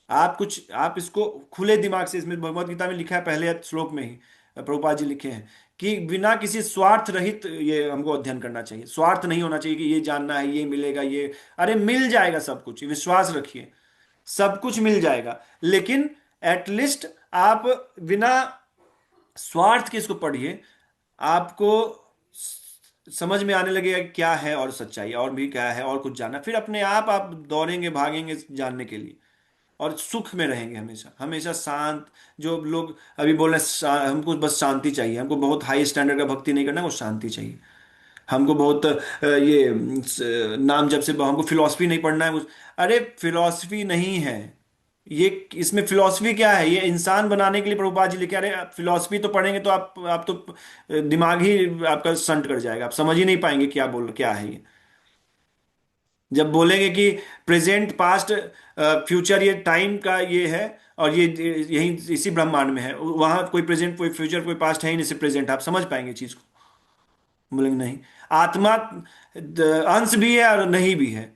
आप इसको खुले दिमाग से, इसमें भगवत गीता में लिखा है पहले श्लोक में ही, प्रभुपाद जी लिखे हैं कि बिना किसी स्वार्थ रहित ये हमको अध्ययन करना चाहिए। स्वार्थ नहीं होना चाहिए कि ये जानना है, ये मिलेगा, ये अरे मिल जाएगा सब कुछ, विश्वास रखिए, सब कुछ मिल जाएगा। लेकिन एटलीस्ट आप बिना स्वार्थ के इसको पढ़िए, आपको समझ में आने लगेगा कि क्या है और सच्चाई, और भी क्या है और कुछ जानना, फिर अपने आप दौड़ेंगे भागेंगे जानने के लिए, और सुख में रहेंगे हमेशा हमेशा शांत। जो लोग अभी बोल रहे हैं हमको बस शांति चाहिए, हमको बहुत हाई स्टैंडर्ड का भक्ति नहीं करना, वो शांति चाहिए। हमको बहुत नाम जप से हमको फिलॉसफी नहीं पढ़ना है अरे फिलॉसफी नहीं है ये, इसमें फिलॉसफी क्या है? ये इंसान बनाने के लिए प्रभुपाद जी लिखे। अरे फिलॉसफी तो पढ़ेंगे तो आप तो दिमाग ही आपका संट कर जाएगा, आप समझ ही नहीं पाएंगे क्या बोल क्या है ये। जब बोलेंगे कि प्रेजेंट पास्ट फ्यूचर, ये टाइम का ये है, और ये यही इसी ब्रह्मांड में है, वहां कोई प्रेजेंट कोई फ्यूचर कोई पास्ट है ही नहीं, सिर्फ प्रेजेंट, आप समझ पाएंगे चीज को? बोलेंगे नहीं। आत्मा अंश भी है और नहीं भी है।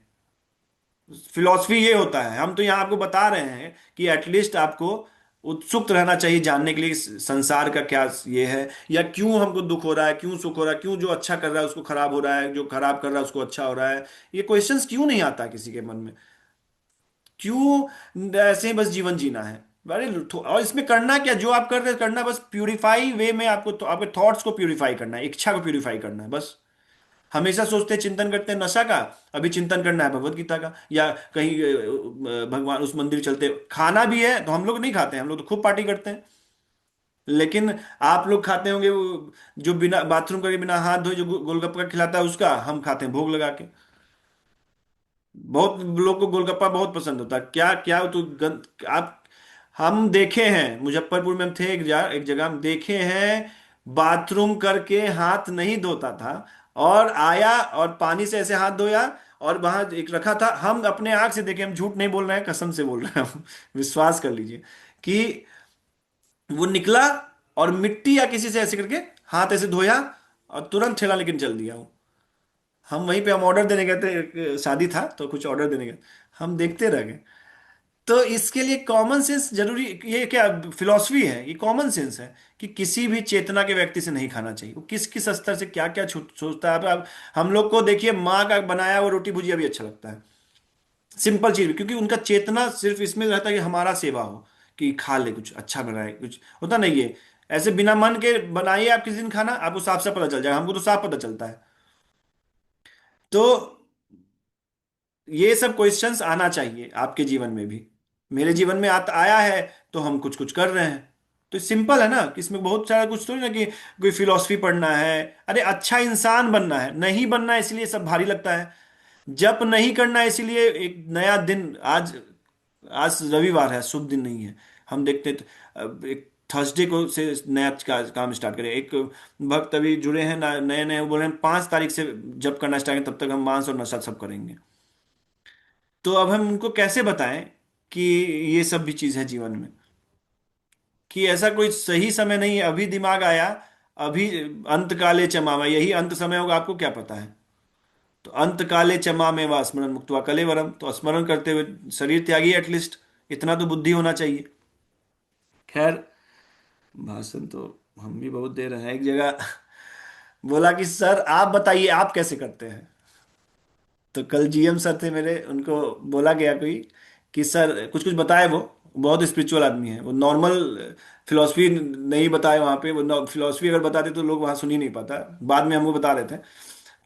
फिलॉसफी ये होता है, हम तो यहाँ आपको बता रहे हैं कि एटलीस्ट आपको उत्सुक रहना चाहिए जानने के लिए इस संसार का क्या ये है, या क्यों हमको दुख हो रहा है, क्यों सुख हो रहा है, क्यों जो अच्छा कर रहा है उसको खराब हो रहा है, जो खराब कर रहा है उसको अच्छा हो रहा है। ये क्वेश्चंस क्यों नहीं आता किसी के मन में? क्यों ऐसे ही बस जीवन जीना है? अरे और इसमें करना क्या, जो आप कर रहे हैं करना, बस प्यूरिफाई वे में आपको तो आपके थॉट्स को प्यूरिफाई करना है, इच्छा को प्यूरिफाई करना है बस। हमेशा सोचते हैं चिंतन करते हैं नशा का, अभी चिंतन करना है भगवत गीता का, या कहीं भगवान उस मंदिर चलते, खाना भी है तो हम लोग नहीं खाते हैं, हम लोग तो खूब पार्टी करते हैं। लेकिन आप लोग खाते होंगे वो जो बिना बाथरूम करके बिना हाथ धोए जो गोलगप्पा खिलाता है उसका, हम खाते हैं भोग लगा के। बहुत लोग को गोलगप्पा बहुत पसंद होता है, क्या क्या तो आप, हम देखे हैं मुजफ्फरपुर में, हम थे एक जगह हम देखे हैं, बाथरूम करके हाथ नहीं धोता था, और आया और पानी से ऐसे हाथ धोया, और वहां एक रखा था, हम अपने आंख से देखे, हम झूठ नहीं बोल रहे हैं, कसम से बोल रहे हैं हम, विश्वास कर लीजिए कि वो निकला, और मिट्टी या किसी से ऐसे करके हाथ ऐसे धोया, और तुरंत ठेला लेकिन चल दिया वो। हम वहीं पे हम ऑर्डर देने गए थे, एक शादी था तो कुछ ऑर्डर देने गए, हम देखते रह गए। तो इसके लिए कॉमन सेंस जरूरी, ये क्या फिलॉसफी है, ये कॉमन सेंस है कि किसी भी चेतना के व्यक्ति से नहीं खाना चाहिए। वो किस किस स्तर से क्या क्या सोचता है। अब हम लोग को देखिए, माँ का बनाया हुआ रोटी भुजिया भी अच्छा लगता है, सिंपल चीज भी, क्योंकि उनका चेतना सिर्फ इसमें रहता है कि हमारा सेवा हो, कि खा ले, कुछ अच्छा बनाए, कुछ होता नहीं है। ऐसे बिना मन के बनाइए आप किसी दिन खाना, आपको साफ साफ पता चल जाएगा, हमको तो साफ पता चलता है। तो ये सब क्वेश्चंस आना चाहिए आपके जीवन में भी। मेरे जीवन में आया है, तो हम कुछ कुछ कर रहे हैं। तो सिंपल है ना, कि इसमें बहुत सारा कुछ तो नहीं ना कि कोई फिलॉसफी पढ़ना है। अरे अच्छा इंसान बनना है, नहीं बनना है इसलिए सब भारी लगता है। जप नहीं करना है इसलिए एक नया दिन, आज आज रविवार है, शुभ दिन नहीं है। हम देखते हैं तो, एक थर्सडे को से नया काम स्टार्ट करें। एक भक्त अभी जुड़े हैं नए नए, वो बोल रहे हैं 5 तारीख से जब करना स्टार्ट करें, तब तक हम मांस और नशा सब करेंगे। तो अब हम उनको कैसे बताएं कि ये सब भी चीज है जीवन में, कि ऐसा कोई सही समय नहीं है, अभी दिमाग आया, अभी अंत काले चमावा, यही अंत समय होगा, आपको क्या पता है। तो अंत काले चमा में व स्मरण मुक्त्वा कलेवरम, तो स्मरण करते हुए शरीर त्यागी एटलीस्ट, इतना तो बुद्धि होना चाहिए। खैर, भाषण तो हम भी बहुत दे रहे हैं। एक जगह बोला कि सर आप बताइए आप कैसे करते हैं। तो कल जीएम सर थे मेरे, उनको बोला गया कोई कि सर कुछ कुछ बताए। वो बहुत स्पिरिचुअल आदमी है, वो नॉर्मल फिलोसफी नहीं बताए वहाँ पे। वो फिलोसफी अगर बताते तो लोग वहाँ सुन ही नहीं पाता, बाद में हमको बता रहे थे।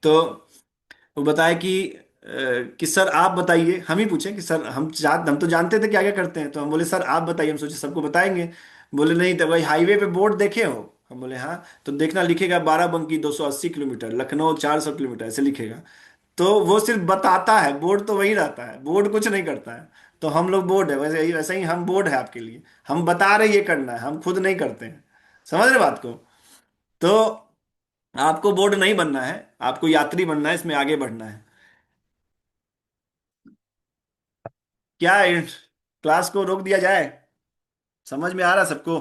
तो वो बताया कि सर आप बताइए। हम ही पूछे कि सर हम तो जानते थे क्या क्या करते हैं, तो हम बोले सर आप बताइए, हम सोचे सबको बताएंगे। बोले नहीं, तो भाई हाईवे पे बोर्ड देखे हो। हम बोले हाँ। तो देखना, लिखेगा बाराबंकी 280 किलोमीटर, लखनऊ 400 किलोमीटर, ऐसे लिखेगा। तो वो सिर्फ बताता है, बोर्ड तो वही रहता है, बोर्ड कुछ नहीं करता है। तो हम लोग बोर्ड है, वैसे ही वैसे ही हम बोर्ड है आपके लिए। हम बता रहे ये करना है, हम खुद नहीं करते हैं। समझ रहे बात को। तो आपको बोर्ड नहीं बनना है, आपको यात्री बनना है, इसमें आगे बढ़ना है। क्या क्लास को रोक दिया जाए? समझ में आ रहा सबको?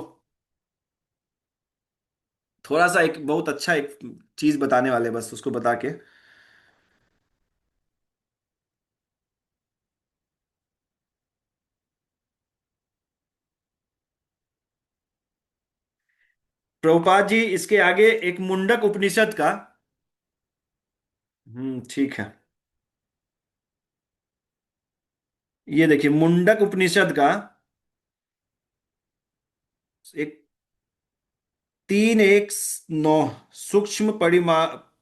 थोड़ा सा एक बहुत अच्छा एक चीज बताने वाले, बस उसको बता के। प्रभुपाद जी इसके आगे एक मुंडक उपनिषद का। ठीक है। ये देखिए मुंडक उपनिषद का एक 3:1:9, सूक्ष्म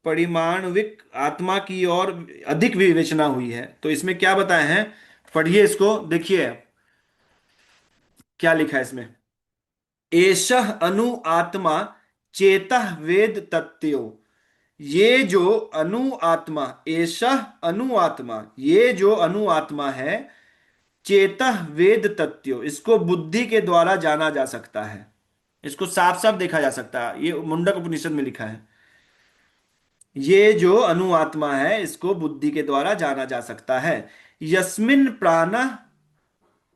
परिमाणविक आत्मा की ओर अधिक विवेचना हुई है। तो इसमें क्या बताए हैं, पढ़िए इसको, देखिए क्या लिखा है इसमें। एषः अनु आत्मा चेतः वेद तत्त्यो। ये जो अनु आत्मा, एषः अनु आत्मा, ये जो अनु आत्मा है, चेतः वेद तत्त्यो, इसको बुद्धि के द्वारा जाना जा सकता है। इसको साफ साफ देखा जा सकता है, ये मुंडक उपनिषद में लिखा है। ये जो अणुआत्मा है, इसको बुद्धि के द्वारा जाना जा सकता है। यस्मिन प्राण,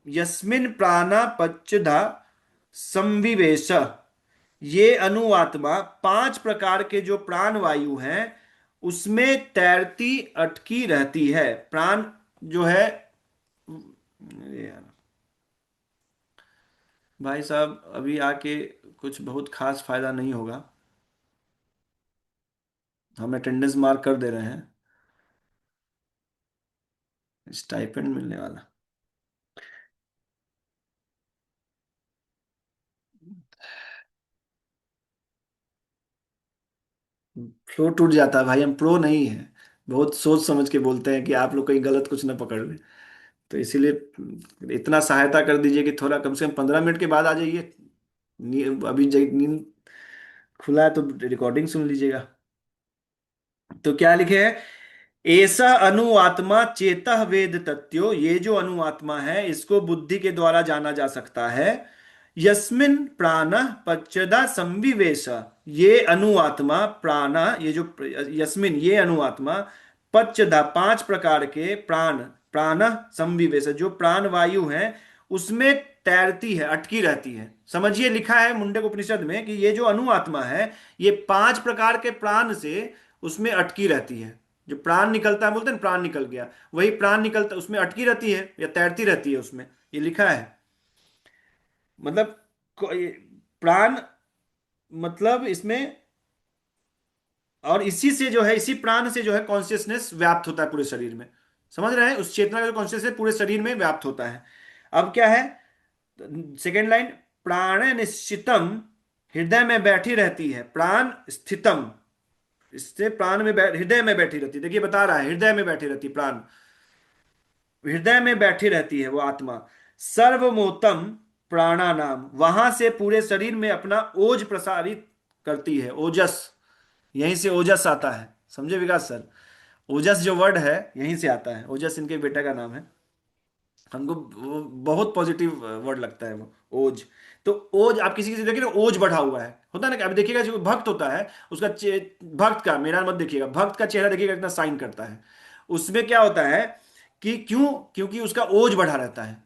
यस्मिन प्राणा पच्चधा संविवेश। ये अणुआत्मा 5 प्रकार के जो प्राण वायु हैं उसमें तैरती अटकी रहती है। प्राण जो है, अरे यार भाई साहब, अभी आके कुछ बहुत खास फायदा नहीं होगा। हम अटेंडेंस मार्क कर दे रहे हैं, स्टाइपेंड मिलने वाला। फ्लो टूट जाता है भाई, हम प्रो नहीं है। बहुत सोच समझ के बोलते हैं कि आप लोग कहीं गलत कुछ ना पकड़ लें। तो इसीलिए इतना सहायता कर दीजिए कि थोड़ा कम से कम 15 मिनट के बाद आ जाइए। अभी नींद खुला है तो रिकॉर्डिंग सुन लीजिएगा। तो क्या लिखे है, ऐसा अनु आत्मा चेतः वेद तत्त्यो, ये जो अनु आत्मा है इसको बुद्धि के द्वारा जाना जा सकता है। यस्मिन प्राण पच्चदा संविवेश, ये अनु आत्मा प्राण, ये जो यस्मिन ये अनु आत्मा पच्चदा 5 प्रकार के प्राण, प्राण संविवेश, जो प्राण वायु है उसमें तैरती है, अटकी रहती है। समझिए लिखा है मुंडक उपनिषद में कि ये जो अनु आत्मा है, ये 5 प्रकार के प्राण से उसमें अटकी रहती है। जो प्राण निकलता है, बोलते हैं ना प्राण निकल गया, वही प्राण निकलता उसमें अटकी रहती है या तैरती रहती है उसमें। ये लिखा है। मतलब ये प्राण, मतलब इसमें, और इसी से जो है, इसी प्राण से जो है कॉन्शियसनेस व्याप्त होता है पूरे शरीर में। समझ रहे हैं, उस चेतना का जो कॉन्शियसनेस पूरे शरीर में व्याप्त होता है। अब क्या है, सेकेंड लाइन, प्राण निश्चितम, हृदय में बैठी रहती है, प्राण स्थितम, इससे प्राण में हृदय में बैठी रहती है, देखिए बता रहा है हृदय में बैठी रहती है प्राण, हृदय में बैठी रहती है वो आत्मा। सर्वमोतम प्राणानाम, वहां से पूरे शरीर में अपना ओज प्रसारित करती है, ओजस, यहीं से ओजस आता है, समझे विकास सर? ओजस जो वर्ड है यहीं से आता है, ओजस इनके बेटा का नाम है। हमको वो बहुत पॉजिटिव वर्ड लगता है वो, ओज। तो ओज, आप किसी किसी देखिए ना, ओज बढ़ा हुआ है, होता है ना कि अभी देखिएगा जो भक्त होता है उसका भक्त का, मेरा मत देखिएगा, भक्त का चेहरा देखिएगा कितना साइन करता है। उसमें क्या होता है कि क्यों, क्योंकि उसका ओज बढ़ा रहता है।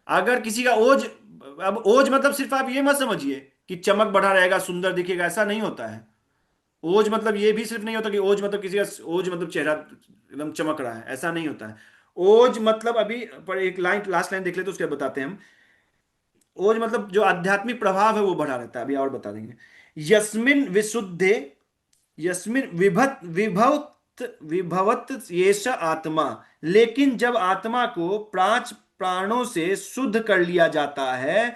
अगर किसी का ओज, अब ओज मतलब सिर्फ आप ये मत समझिए कि चमक बढ़ा रहेगा, सुंदर दिखेगा, ऐसा नहीं होता है। ओज मतलब ये भी सिर्फ नहीं होता कि ओज मतलब किसी का ओज मतलब चेहरा एकदम चमक रहा है, ऐसा नहीं होता है। ओज मतलब, अभी पर एक लाइन, लास्ट लाइन देख ले तो उसके बाद बताते हैं हम। ओज मतलब जो आध्यात्मिक प्रभाव है वो बढ़ा रहता है, अभी और बता देंगे। यस्मिन विशुद्धे, यस्मिन विभवत येष आत्मा, लेकिन जब आत्मा को पांच प्राणों से शुद्ध कर लिया जाता है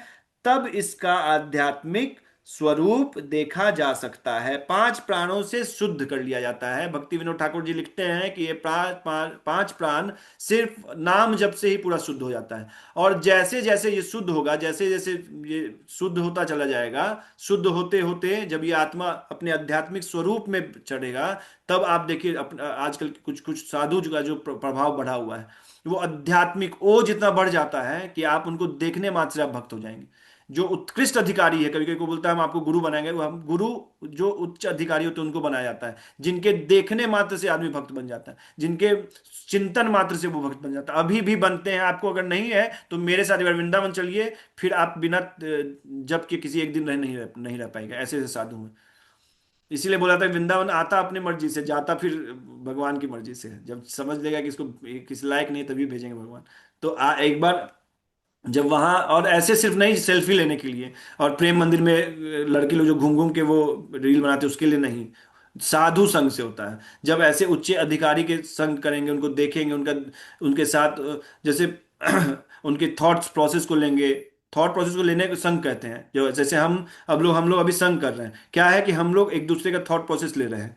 तब इसका आध्यात्मिक स्वरूप देखा जा सकता है। पांच प्राणों से शुद्ध कर लिया जाता है। भक्ति विनोद ठाकुर जी लिखते हैं कि ये पांच प्राण सिर्फ नाम जप से ही पूरा शुद्ध हो जाता है। और जैसे जैसे ये शुद्ध होगा, जैसे जैसे ये शुद्ध होता चला जाएगा, शुद्ध होते होते जब ये आत्मा अपने आध्यात्मिक स्वरूप में चढ़ेगा, तब आप देखिए आजकल कुछ कुछ साधु का जो प्रभाव बढ़ा हुआ है, वो आध्यात्मिक ओज इतना बढ़ जाता है कि आप उनको देखने मात्र से आप भक्त हो जाएंगे। जो उत्कृष्ट अधिकारी है, कभी कभी को बोलता है हम आपको गुरु बनाएंगे, वो हम गुरु, जो उच्च अधिकारी होते हैं उनको बनाया जाता है, जिनके देखने मात्र से आदमी भक्त बन जाता है, जिनके चिंतन मात्र से वो भक्त बन जाता है। अभी भी बनते हैं, आपको अगर नहीं है तो मेरे साथ एक बार वृंदावन चलिए, फिर आप बिना जब के किसी एक दिन नहीं रह पाएगा, ऐसे ऐसे साधु हैं। इसीलिए बोला था वृंदावन आता अपनी मर्जी से, जाता फिर भगवान की मर्जी से है। जब समझ लेगा कि इसको किस लायक नहीं है, तभी भेजेंगे भगवान। तो एक बार जब वहां, और ऐसे सिर्फ नहीं सेल्फी लेने के लिए और प्रेम मंदिर में लड़के लोग जो घूम घूम के वो रील बनाते हैं उसके लिए नहीं, साधु संघ से होता है। जब ऐसे उच्च अधिकारी के संग करेंगे, उनको देखेंगे, उनका, उनके साथ जैसे उनके थॉट्स प्रोसेस को लेंगे, थॉट प्रोसेस को लेने को संग कहते हैं। जो जैसे हम लोग अभी संग कर रहे हैं, क्या है कि हम लोग एक दूसरे का थॉट प्रोसेस ले रहे हैं,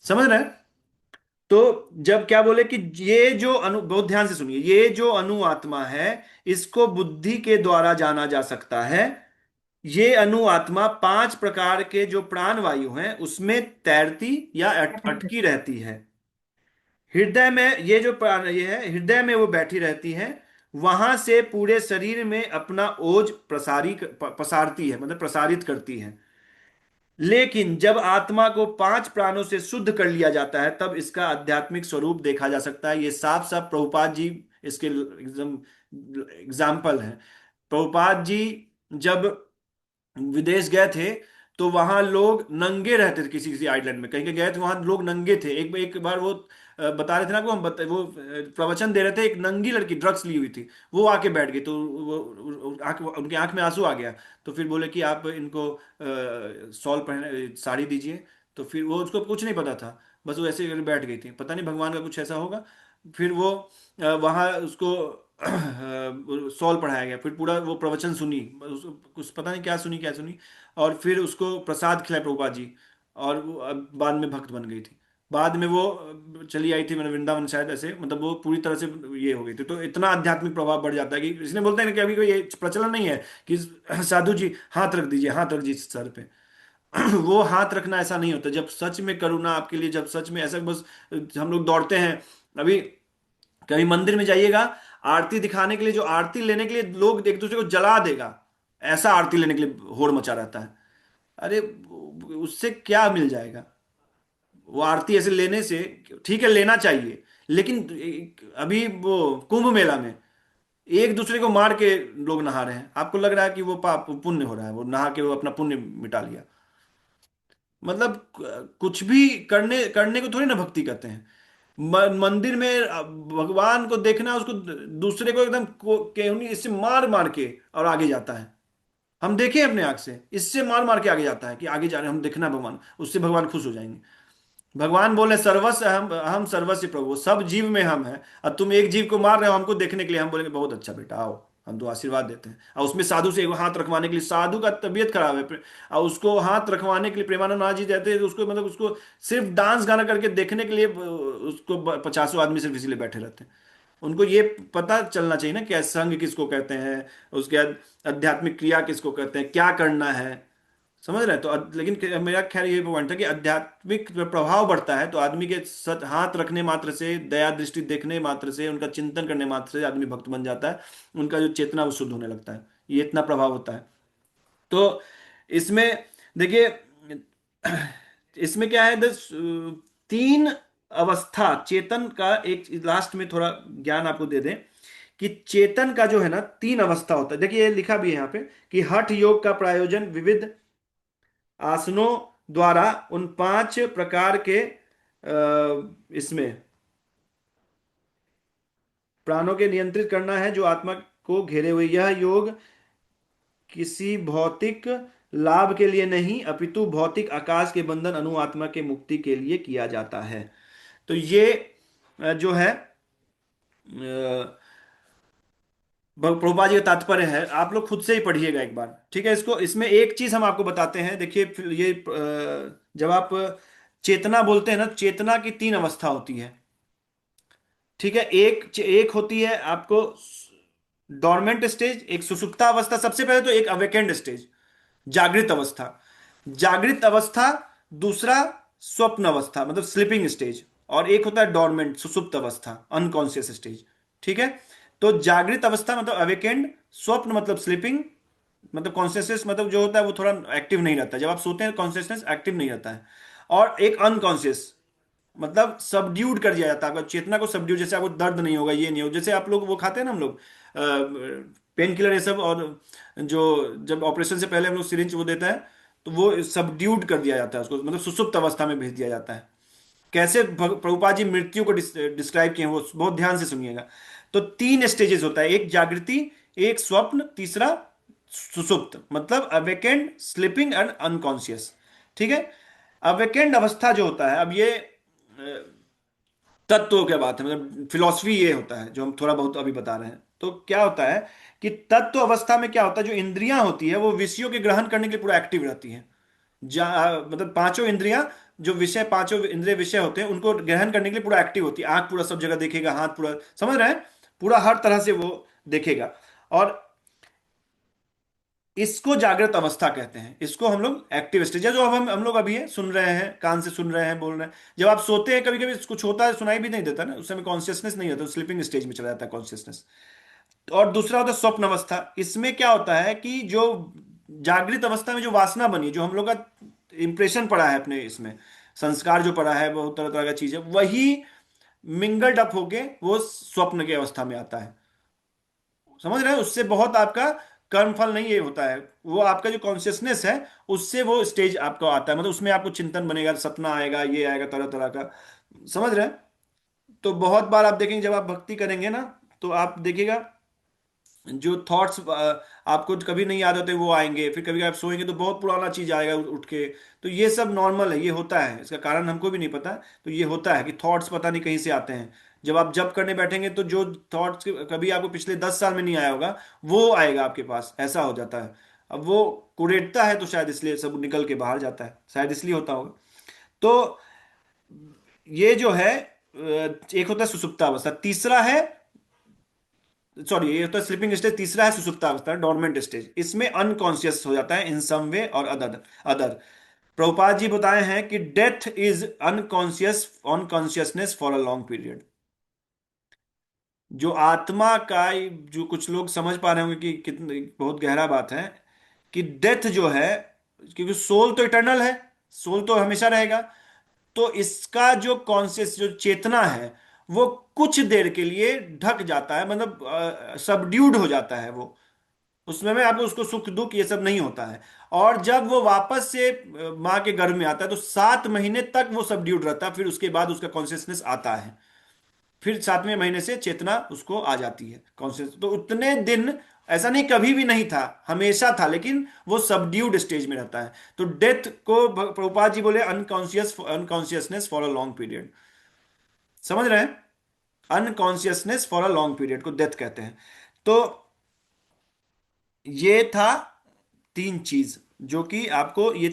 समझ रहे हैं? तो जब क्या बोले कि ये जो अनु, बहुत ध्यान से सुनिए, ये जो अनु आत्मा है इसको बुद्धि के द्वारा जाना जा सकता है। ये अनु आत्मा पांच प्रकार के जो प्राण वायु हैं उसमें तैरती या अटकी रहती है। हृदय में ये जो प्राण ये है, हृदय में वो बैठी रहती है, वहां से पूरे शरीर में अपना ओज प्रसारती है, मतलब प्रसारित करती है। लेकिन जब आत्मा को पांच प्राणों से शुद्ध कर लिया जाता है तब इसका आध्यात्मिक स्वरूप देखा जा सकता है। ये साफ साफ प्रभुपाद जी इसके एकदम एग्जाम्पल हैं। प्रभुपाद जी जब विदेश गए थे तो वहां लोग नंगे रहते थे, किसी किसी आइलैंड में कहीं कहीं गए थे, वहां लोग नंगे थे। एक एक बार वो बता रहे थे ना को वो प्रवचन दे रहे थे, एक नंगी लड़की ड्रग्स ली हुई थी, वो आके बैठ गई, तो उनकी आंख में आंसू आ गया। तो फिर बोले कि आप इनको शॉल पहने, साड़ी दीजिए। तो फिर वो, उसको कुछ नहीं पता था, बस वो ऐसे करके बैठ गई थी, पता नहीं भगवान का कुछ ऐसा होगा। फिर वो वहां उसको सॉल पढ़ाया गया, फिर पूरा वो प्रवचन सुनी, कुछ पता नहीं क्या सुनी क्या सुनी, और फिर उसको प्रसाद खिलाया प्रभुपाद जी, और वो अब बाद में भक्त बन गई थी। बाद में वो चली आई थी, मैंने वृंदावन शायद, ऐसे मतलब वो पूरी तरह से ये हो गई थी। तो इतना आध्यात्मिक प्रभाव बढ़ जाता है कि इसलिए बोलते हैं ना कि अभी कोई ये प्रचलन नहीं है कि साधु जी हाथ रख दीजिए, हाथ रख दीजिए सर पे। वो हाथ रखना ऐसा नहीं होता। जब सच में करुणा आपके लिए, जब सच में ऐसा, बस हम लोग दौड़ते हैं। अभी कभी मंदिर में जाइएगा, आरती दिखाने के लिए, जो आरती लेने के लिए लोग एक दूसरे को जला देगा, ऐसा आरती लेने के लिए होड़ मचा रहता है। अरे उससे क्या मिल जाएगा? वो आरती ऐसे लेने से, ठीक है लेना चाहिए, लेकिन अभी वो कुंभ मेला में एक दूसरे को मार के लोग नहा रहे हैं, आपको लग रहा है कि वो पाप पुण्य हो रहा है, वो नहा के वो अपना पुण्य मिटा लिया। मतलब कुछ भी करने करने को थोड़ी ना भक्ति कहते हैं। मंदिर में भगवान को देखना, उसको दूसरे को एकदम केहूनी इससे मार मार के और आगे जाता है। हम देखें अपने आंख से, इससे मार मार के आगे जाता है कि आगे जा रहे हैं हम, देखना भगवान, उससे भगवान खुश हो जाएंगे। भगवान बोले सर्वस्व हम सर्वस्व प्रभु, सब जीव में हम हैं, और तुम एक जीव को मार रहे हो हमको देखने के लिए। हम बोलेंगे बहुत अच्छा बेटा आओ, हम तो आशीर्वाद देते हैं। और उसमें साधु से एक हाथ रखवाने के लिए, साधु का तबीयत खराब है, और उसको हाथ रखवाने के लिए प्रेमानंद महाराज जी कहते हैं कि उसको मतलब उसको सिर्फ डांस गाना करके देखने के लिए उसको 50 आदमी सिर्फ इसीलिए बैठे रहते हैं। उनको ये पता चलना चाहिए ना क्या संघ किसको कहते हैं, उसके बाद आध्यात्मिक क्रिया किसको कहते हैं, क्या करना है। समझ रहे हैं? तो लेकिन मेरा ख्याल ये पॉइंट था कि आध्यात्मिक जब प्रभाव बढ़ता है तो आदमी के हाथ रखने मात्र से, दया दृष्टि देखने मात्र से, उनका चिंतन करने मात्र से आदमी भक्त बन जाता है। उनका जो चेतना वो शुद्ध होने लगता है, ये इतना प्रभाव होता है। तो इसमें देखिए, इसमें क्या है, दस तीन अवस्था चेतन का, एक लास्ट में थोड़ा ज्ञान आपको दे दें कि चेतन का जो है ना तीन अवस्था होता है। देखिए ये लिखा भी है यहाँ पे कि हठ योग का प्रायोजन विविध आसनों द्वारा उन 5 प्रकार के इसमें प्राणों के नियंत्रित करना है जो आत्मा को घेरे हुए। यह योग किसी भौतिक लाभ के लिए नहीं अपितु भौतिक आकाश के बंधन अनु आत्मा के मुक्ति के लिए किया जाता है। तो ये जो है प्रभुपाद जी का तात्पर्य है, आप लोग खुद से ही पढ़िएगा एक बार, ठीक है। इसको, इसमें एक चीज हम आपको बताते हैं, देखिए फिर ये जब आप चेतना बोलते हैं ना, चेतना की तीन अवस्था होती है, ठीक है। एक एक होती है आपको डोरमेंट स्टेज, एक सुषुप्ता अवस्था, सबसे पहले तो एक अवेकेंड स्टेज, जागृत अवस्था, जागृत अवस्था। दूसरा स्वप्न अवस्था मतलब स्लीपिंग स्टेज, और एक होता है डोरमेंट सुषुप्त अवस्था, अनकॉन्शियस स्टेज, ठीक है। तो जागृत अवस्था मतलब अवेकेंड, स्वप्न मतलब स्लीपिंग, मतलब कॉन्शियसनेस मतलब जो होता है वो थोड़ा एक्टिव नहीं रहता है, जब आप सोते हैं कॉन्शियसनेस एक्टिव नहीं रहता है। और एक अनकॉन्शियस मतलब सबड्यूड कर दिया जाता है, आपका चेतना को सबड्यूड, जैसे आपको दर्द नहीं होगा, ये नहीं होगा, जैसे आप लोग वो खाते हैं ना हम लोग पेन किलर ये सब, और जो जब ऑपरेशन से पहले हम लोग सिरिंज वो देता है, तो वो सबड्यूड कर दिया जाता है उसको, मतलब सुसुप्त अवस्था में भेज दिया जाता है। कैसे प्रभुपाद जी मृत्यु को डिस्क्राइब किए हैं वो बहुत ध्यान से सुनिएगा। तो तीन स्टेजेस होता है, एक जागृति, एक स्वप्न, तीसरा सुसुप्त, मतलब अवेकेंड, स्लीपिंग एंड अनकॉन्शियस, ठीक है। अवेकेंड अवस्था जो होता है, अब ये तत्व क्या बात है, मतलब फिलॉसफी ये होता है जो हम थोड़ा बहुत अभी बता रहे हैं। तो क्या होता है कि तत्व अवस्था में क्या होता है, जो इंद्रियां होती है वो विषयों के ग्रहण करने के लिए पूरा एक्टिव रहती हैं। मतलब पांचों इंद्रियां, जो विषय, पांचों इंद्रिय विषय होते हैं उनको ग्रहण करने के लिए पूरा एक्टिव होती है। आंख पूरा सब जगह देखेगा, हाथ पूरा, समझ रहे हैं, पूरा हर तरह से वो देखेगा। और इसको जागृत अवस्था कहते हैं, इसको हम लोग एक्टिव स्टेज है, जो अब हम लोग अभी है, सुन रहे हैं, कान से सुन रहे हैं, बोल रहे हैं। जब आप सोते हैं कभी कभी कुछ होता है, सुनाई भी नहीं देता ना, उस समय कॉन्शियसनेस नहीं होता, स्लीपिंग स्टेज में चला जाता है कॉन्शियसनेस। और दूसरा होता है स्वप्न अवस्था। इसमें क्या होता है कि जो जागृत अवस्था में जो वासना बनी, जो हम लोग का इंप्रेशन पड़ा है अपने इसमें, संस्कार जो पड़ा है, बहुत तरह तरह का चीज है, वही मिंगल्ड अप होके वो स्वप्न की अवस्था में आता है। समझ रहे हैं? उससे बहुत आपका कर्म फल नहीं ये होता है, वो आपका जो कॉन्शियसनेस है उससे वो स्टेज आपको आता है, मतलब उसमें आपको चिंतन बनेगा, सपना आएगा, ये आएगा तरह तरह का। समझ रहे हैं? तो बहुत बार आप देखेंगे जब आप भक्ति करेंगे ना, तो आप देखिएगा जो थॉट्स आपको कभी नहीं याद होते वो आएंगे, फिर कभी आप सोएंगे तो बहुत पुराना चीज आएगा उठ के। तो ये सब नॉर्मल है, ये होता है, इसका कारण हमको भी नहीं पता। तो ये होता है कि थॉट्स पता नहीं कहीं से आते हैं। जब आप जब करने बैठेंगे तो जो थॉट्स कभी आपको पिछले 10 साल में नहीं आया होगा वो आएगा आपके पास, ऐसा हो जाता है। अब वो कुरेदता है तो शायद इसलिए सब निकल के बाहर जाता है, शायद इसलिए होता होगा। तो ये जो है एक होता है सुसुप्तावस्था, तीसरा है, सॉरी ये होता है स्लीपिंग स्टेज, तीसरा है सुसुप्तावस्था, डोरमेंट स्टेज। इसमें अनकॉन्शियस हो जाता है इन सम वे और अदर अदर। प्रभुपाद जी बताए हैं कि death is unconscious unconsciousness for a long period. जो आत्मा का, जो कुछ लोग समझ पा रहे होंगे कि कितनी बहुत गहरा बात है, कि डेथ जो है, क्योंकि सोल तो इटर्नल है, सोल तो हमेशा रहेगा। तो इसका जो कॉन्शियस जो चेतना है वो कुछ देर के लिए ढक जाता है, मतलब सबड्यूड हो जाता है वो, उसमें में आपको उसको सुख दुख ये सब नहीं होता है। और जब वो वापस से माँ के गर्भ में आता है तो 7 महीने तक वो सबड्यूड रहता है, फिर उसके बाद उसका कॉन्शियसनेस आता है। फिर 7वें महीने से चेतना उसको आ जाती है कॉन्शियस। तो उतने दिन ऐसा नहीं, कभी भी नहीं था, हमेशा था, लेकिन वो सबड्यूड स्टेज में रहता है। तो डेथ को प्रभुपाद जी बोले unconsciousness for a long period. समझ रहे हैं? Unconsciousness for a long period को डेथ कहते हैं। तो ये था तीन चीज जो कि आपको ये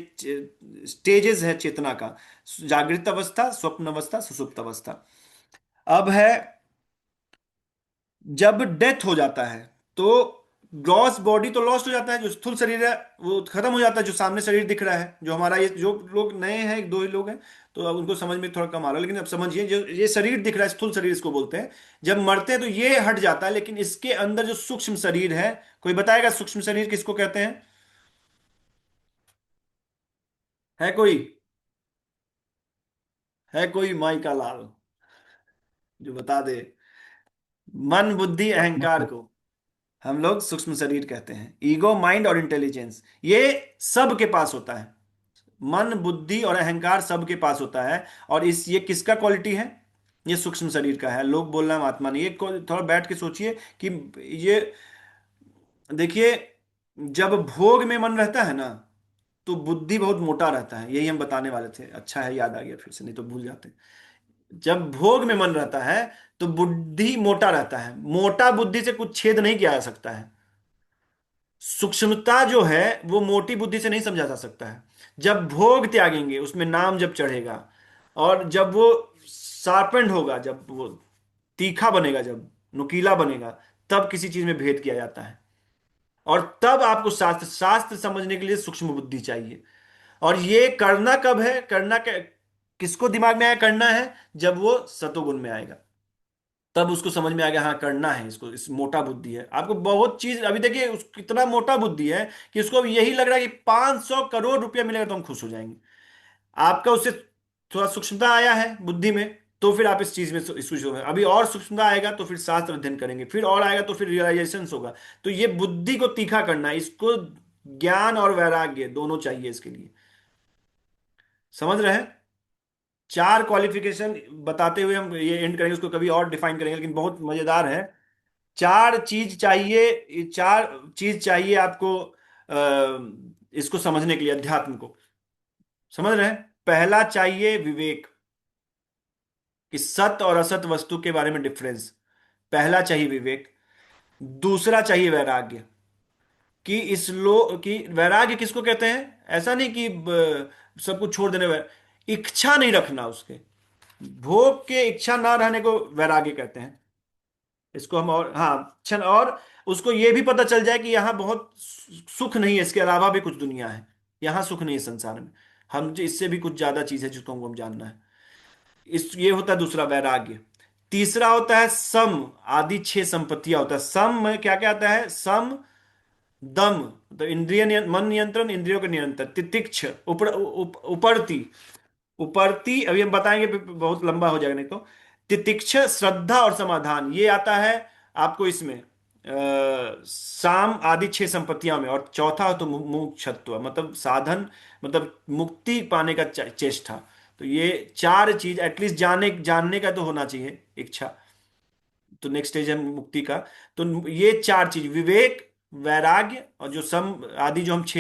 स्टेजेस है चेतना का: जागृत अवस्था, स्वप्न अवस्था, सुषुप्त अवस्था। अब है जब डेथ हो जाता है तो ग्रॉस बॉडी तो लॉस्ट हो जाता है, जो स्थूल शरीर है वो खत्म हो जाता है, जो सामने शरीर दिख रहा है, जो हमारा ये, जो लोग नए हैं, एक दो ही लोग हैं तो अब उनको समझ में थोड़ा कम आ रहा है, लेकिन अब समझिए जो ये शरीर दिख रहा है स्थूल शरीर इसको बोलते हैं। जब मरते हैं तो ये हट जाता है, लेकिन इसके अंदर जो सूक्ष्म शरीर है, कोई बताएगा सूक्ष्म शरीर किसको कहते हैं? है कोई? है कोई माई का लाल जो बता दे? मन बुद्धि अहंकार को हम लोग सूक्ष्म शरीर कहते हैं। ईगो, माइंड और इंटेलिजेंस ये सब के पास होता है। मन बुद्धि और अहंकार सबके पास होता है। और इस ये किसका क्वालिटी है? ये सूक्ष्म शरीर का है। लोग बोल रहे हैं आत्मा नहीं, ये थोड़ा बैठ के सोचिए कि ये देखिए, जब भोग में मन रहता है ना तो बुद्धि बहुत मोटा रहता है, यही हम बताने वाले थे। अच्छा है याद आ गया फिर से, नहीं तो भूल जाते। जब भोग में मन रहता है तो बुद्धि मोटा रहता है, मोटा बुद्धि से कुछ छेद नहीं किया जा सकता है। सूक्ष्मता जो है वो मोटी बुद्धि से नहीं समझा जा सकता है। जब भोग त्यागेंगे, उसमें नाम जब चढ़ेगा, और जब वो शार्पेंड होगा, जब वो तीखा बनेगा, जब नुकीला बनेगा, तब किसी चीज में भेद किया जाता है। और तब आपको शास्त्र शास्त्र समझने के लिए सूक्ष्म बुद्धि चाहिए। और ये करना कब है? किसको दिमाग में आया करना है? जब वो सतोगुण में आएगा, तब उसको समझ में आ गया हाँ करना है इसको, इस मोटा बुद्धि है। आपको बहुत चीज अभी देखिए, कितना मोटा बुद्धि है कि उसको अब यही लग रहा है कि 500 करोड़ रुपया मिलेगा तो हम खुश हो जाएंगे। आपका उससे थोड़ा सूक्ष्मता आया है बुद्धि में, तो फिर आप इस चीज में इस चीज में अभी और सूक्ष्मता आएगा तो फिर शास्त्र अध्ययन करेंगे, फिर और आएगा तो फिर रियलाइजेशन होगा। तो ये बुद्धि को तीखा करना है, इसको ज्ञान और वैराग्य दोनों चाहिए इसके लिए। समझ रहे हैं? चार क्वालिफिकेशन बताते हुए हम ये एंड करेंगे, उसको कभी और डिफाइन करेंगे, लेकिन बहुत मजेदार है। चार चीज चाहिए, ये चार चीज चाहिए आपको इसको समझने के लिए, अध्यात्म को। समझ रहे हैं? पहला चाहिए विवेक, कि सत्य और असत वस्तु के बारे में डिफरेंस। पहला चाहिए विवेक। दूसरा चाहिए वैराग्य, कि कि वैराग्य किसको कहते हैं? ऐसा नहीं कि सब कुछ छोड़ देने, इच्छा नहीं रखना, उसके भोग के इच्छा ना रहने को वैराग्य कहते हैं। इसको हम और हाँ क्षण, और उसको ये भी पता चल जाए कि यहाँ बहुत सुख नहीं है, इसके अलावा भी कुछ दुनिया है, यहाँ सुख नहीं है संसार में, हम इससे भी कुछ ज्यादा चीज है जिसको हमको हम जानना है। ये होता है दूसरा वैराग्य। तीसरा होता है सम। आदि छह संपत्तियां होता है सम में। क्या क्या आता है? सम, दम, तो मन नियंत्रण, इंद्रियों के नियंत्रण, तितिक्ष, उपरति। उपरति अभी हम बताएंगे, बहुत लंबा हो जाएगा नहीं तो। तितिक्ष, श्रद्धा और समाधान, ये आता है आपको इसमें साम आदि छह संपत्तियों में। और चौथा हो तो मुमुक्षत्व, मतलब साधन, मतलब मुक्ति पाने का चेष्टा। तो ये चार चीज एटलीस्ट जानने जानने का तो होना चाहिए इच्छा। तो नेक्स्ट स्टेज है मुक्ति का। तो ये चार चीज, विवेक, वैराग्य और जो सम आदि, जो हम छह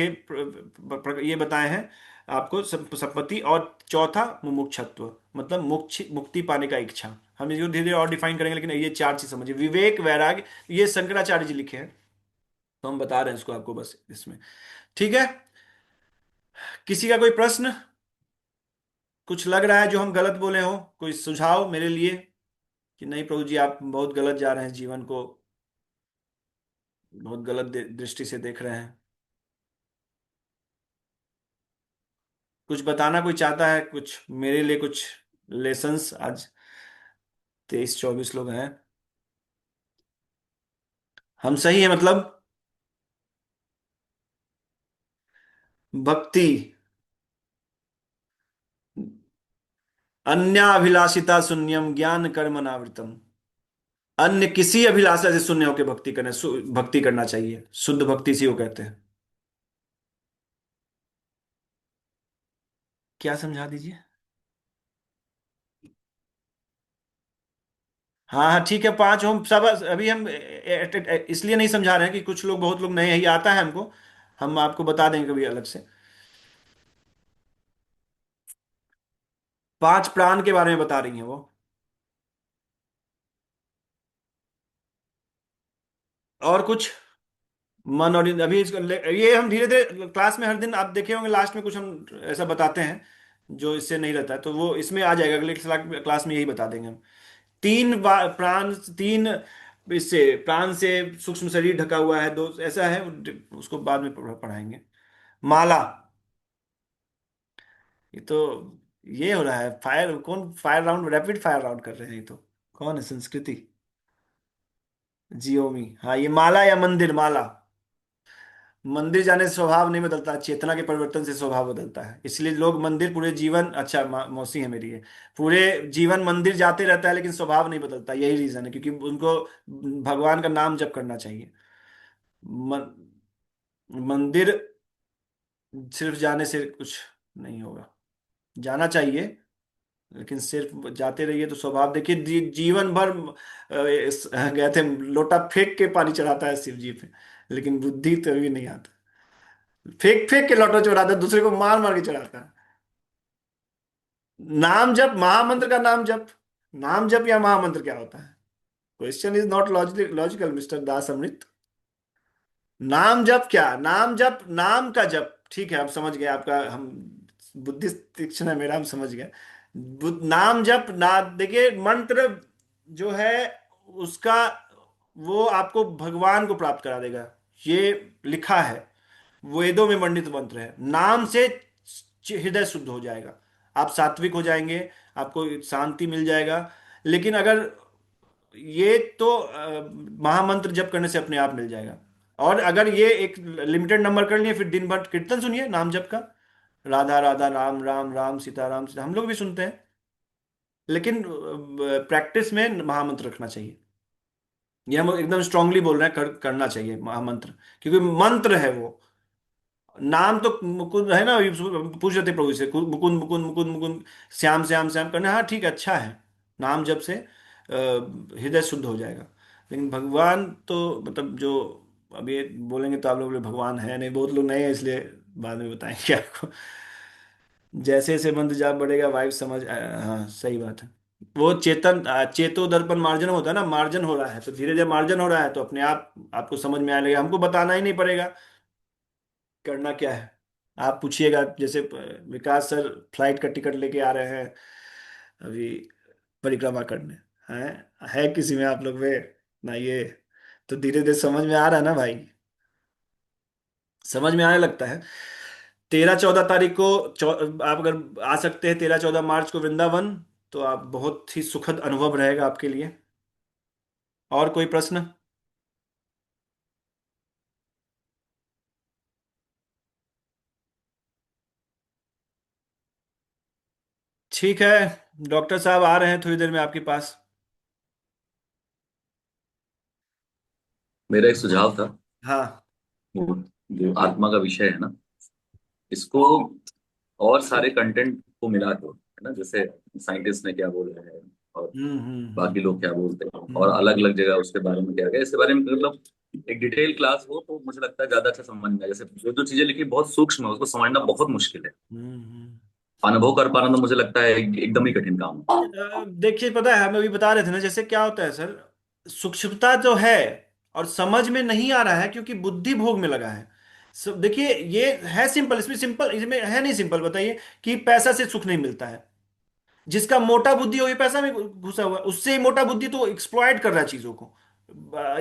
ये बताए हैं आपको, संपत्ति, और चौथा मुमुक्षत्व, मतलब मुक्ति पाने का इच्छा। हम इसको धीरे धीरे और डिफाइन करेंगे, लेकिन ये चार चीज समझिए, विवेक, वैराग्य। ये शंकराचार्य जी लिखे हैं, तो हम बता रहे हैं इसको आपको बस इसमें। ठीक है? किसी का कोई प्रश्न? कुछ लग रहा है जो हम गलत बोले हो? कोई सुझाव मेरे लिए कि नहीं प्रभु जी आप बहुत गलत जा रहे हैं, जीवन को बहुत गलत दृष्टि से देख रहे हैं? कुछ बताना कोई चाहता है कुछ मेरे लिए, कुछ लेसन्स? आज 23-24 लोग हैं। हम सही है मतलब? भक्ति, अन्याभिलाषिता शून्यम ज्ञान कर्म अनावृतम। अन्य किसी अभिलाषा से शून्य होकर भक्ति करना चाहिए, शुद्ध भक्ति इसी को कहते हैं। क्या समझा दीजिए? हाँ हाँ ठीक है, पांच होम सब। अभी हम इसलिए नहीं समझा रहे हैं कि कुछ लोग, बहुत लोग नए हैं, ये आता है हमको, हम आपको बता देंगे कभी अलग से। पांच प्राण के बारे में बता रही हैं वो। और कुछ मन और अभी इसको ये हम धीरे धीरे क्लास में हर दिन आप देखे होंगे, लास्ट में कुछ हम ऐसा बताते हैं जो इससे नहीं रहता है, तो वो इसमें आ जाएगा, अगले क्लास में यही बता देंगे हम। प्राण, तीन इससे प्राण से सूक्ष्म शरीर ढका हुआ है, दो ऐसा है, उसको बाद में पढ़ाएंगे। माला, ये तो ये हो रहा है फायर, कौन fire round, rapid fire round कर रहे हैं ये तो। कौन है? संस्कृति, जियोमी। हाँ, ये माला या मंदिर, माला। मंदिर जाने से स्वभाव नहीं बदलता, चेतना के परिवर्तन से स्वभाव बदलता है, इसलिए लोग मंदिर पूरे जीवन, अच्छा मौसी है मेरी, है पूरे जीवन मंदिर जाते रहता है लेकिन स्वभाव नहीं बदलता, यही रीजन है, क्योंकि उनको भगवान का नाम जप करना चाहिए। मन, मंदिर सिर्फ जाने से कुछ नहीं होगा, जाना चाहिए, लेकिन सिर्फ जाते रहिए तो स्वभाव देखिए, जीवन भर गए थे, लोटा फेंक के पानी चढ़ाता है शिव जी पे, लेकिन बुद्धि तभी नहीं आता, फेंक फेंक के लोटा चढ़ाता है, दूसरे को मार मार के चढ़ाता है। नाम जप, महामंत्र का नाम जप, नाम जप या महामंत्र क्या होता है? Question is not logical mister Das Amrit. नाम जप क्या, नाम जप, नाम का जप, ठीक है, आप समझ गए, आपका हम बुद्धि तीक्ष्ण है मेरा, हम समझ गए। नाम जप ना, देखिए मंत्र जो है उसका, वो आपको भगवान को प्राप्त करा देगा, ये लिखा है, वेदों में वर्णित मंत्र है। नाम से हृदय शुद्ध हो जाएगा, आप सात्विक हो जाएंगे, आपको शांति मिल जाएगा। लेकिन अगर ये तो महामंत्र जप करने से अपने आप मिल जाएगा। और अगर ये एक लिमिटेड नंबर कर लिए, फिर दिन भर कीर्तन सुनिए नाम जप का, राधा राधा राम राम राम सीता राम सीता, हम लोग भी सुनते हैं, लेकिन प्रैक्टिस में महामंत्र रखना चाहिए। ये हम एकदम स्ट्रांगली बोल रहे हैं, करना चाहिए महामंत्र, क्योंकि मंत्र है वो। नाम तो मुकुंद है ना, अभी पूछ रहे थे प्रभु से, मुकुंद मुकुंद मुकुंद मुकुंद, श्याम श्याम श्याम करना, हाँ ठीक है, अच्छा है, नाम जप से हृदय शुद्ध हो जाएगा। लेकिन भगवान तो मतलब जो, अब ये बोलेंगे तो आप लोग बोले भगवान है नहीं, बहुत लोग नहीं है, इसलिए बाद में बताएंगे आपको। जैसे जैसे मंत्र जाप बढ़ेगा वाइफ समझ हाँ सही बात है। वो चेतन चेतो दर्पण मार्जन होता है ना, मार्जन हो रहा है, तो धीरे धीरे मार्जन हो रहा है, तो अपने आप आपको समझ में आने लगेगा, हमको बताना ही नहीं पड़ेगा करना क्या है। आप पूछिएगा, जैसे विकास सर फ्लाइट का टिकट लेके आ रहे हैं अभी परिक्रमा करने, है किसी में आप लोग में ना ये, तो धीरे धीरे समझ में आ रहा है ना भाई, समझ में आने लगता है। 13-14 तारीख को आप अगर आ सकते हैं, 13-14 मार्च को वृंदावन, तो आप बहुत ही सुखद अनुभव रहेगा आपके लिए। और कोई प्रश्न? ठीक है, डॉक्टर साहब आ रहे हैं थोड़ी देर में आपके पास। मेरा एक सुझाव था। हाँ। वो जो आत्मा का विषय है ना, इसको और सारे कंटेंट को मिला दो, है ना, जैसे साइंटिस्ट ने क्या बोला है और बाकी लोग क्या बोलते हैं, और हम्म। अलग अलग जगह उसके बारे में क्या क्या इसके बारे में, मतलब एक डिटेल क्लास हो तो मुझे लगता है ज्यादा अच्छा समझ में आए। जैसे जो जो चीजें लिखी बहुत सूक्ष्म है, उसको समझना बहुत मुश्किल है। हम्म। अनुभव कर पाना तो मुझे लगता है एकदम ही कठिन काम है। देखिए पता है, हम अभी बता रहे थे ना, जैसे क्या होता है सर, सूक्ष्मता जो है और समझ में नहीं आ रहा है क्योंकि बुद्धि भोग में लगा है। देखिए ये है सिंपल, इसमें सिंपल, इसमें है नहीं सिंपल, बताइए कि पैसा से सुख नहीं मिलता है। जिसका मोटा बुद्धि हो, ये पैसा में घुसा हुआ है, उससे मोटा बुद्धि तो एक्सप्लॉइट कर रहा है चीजों को।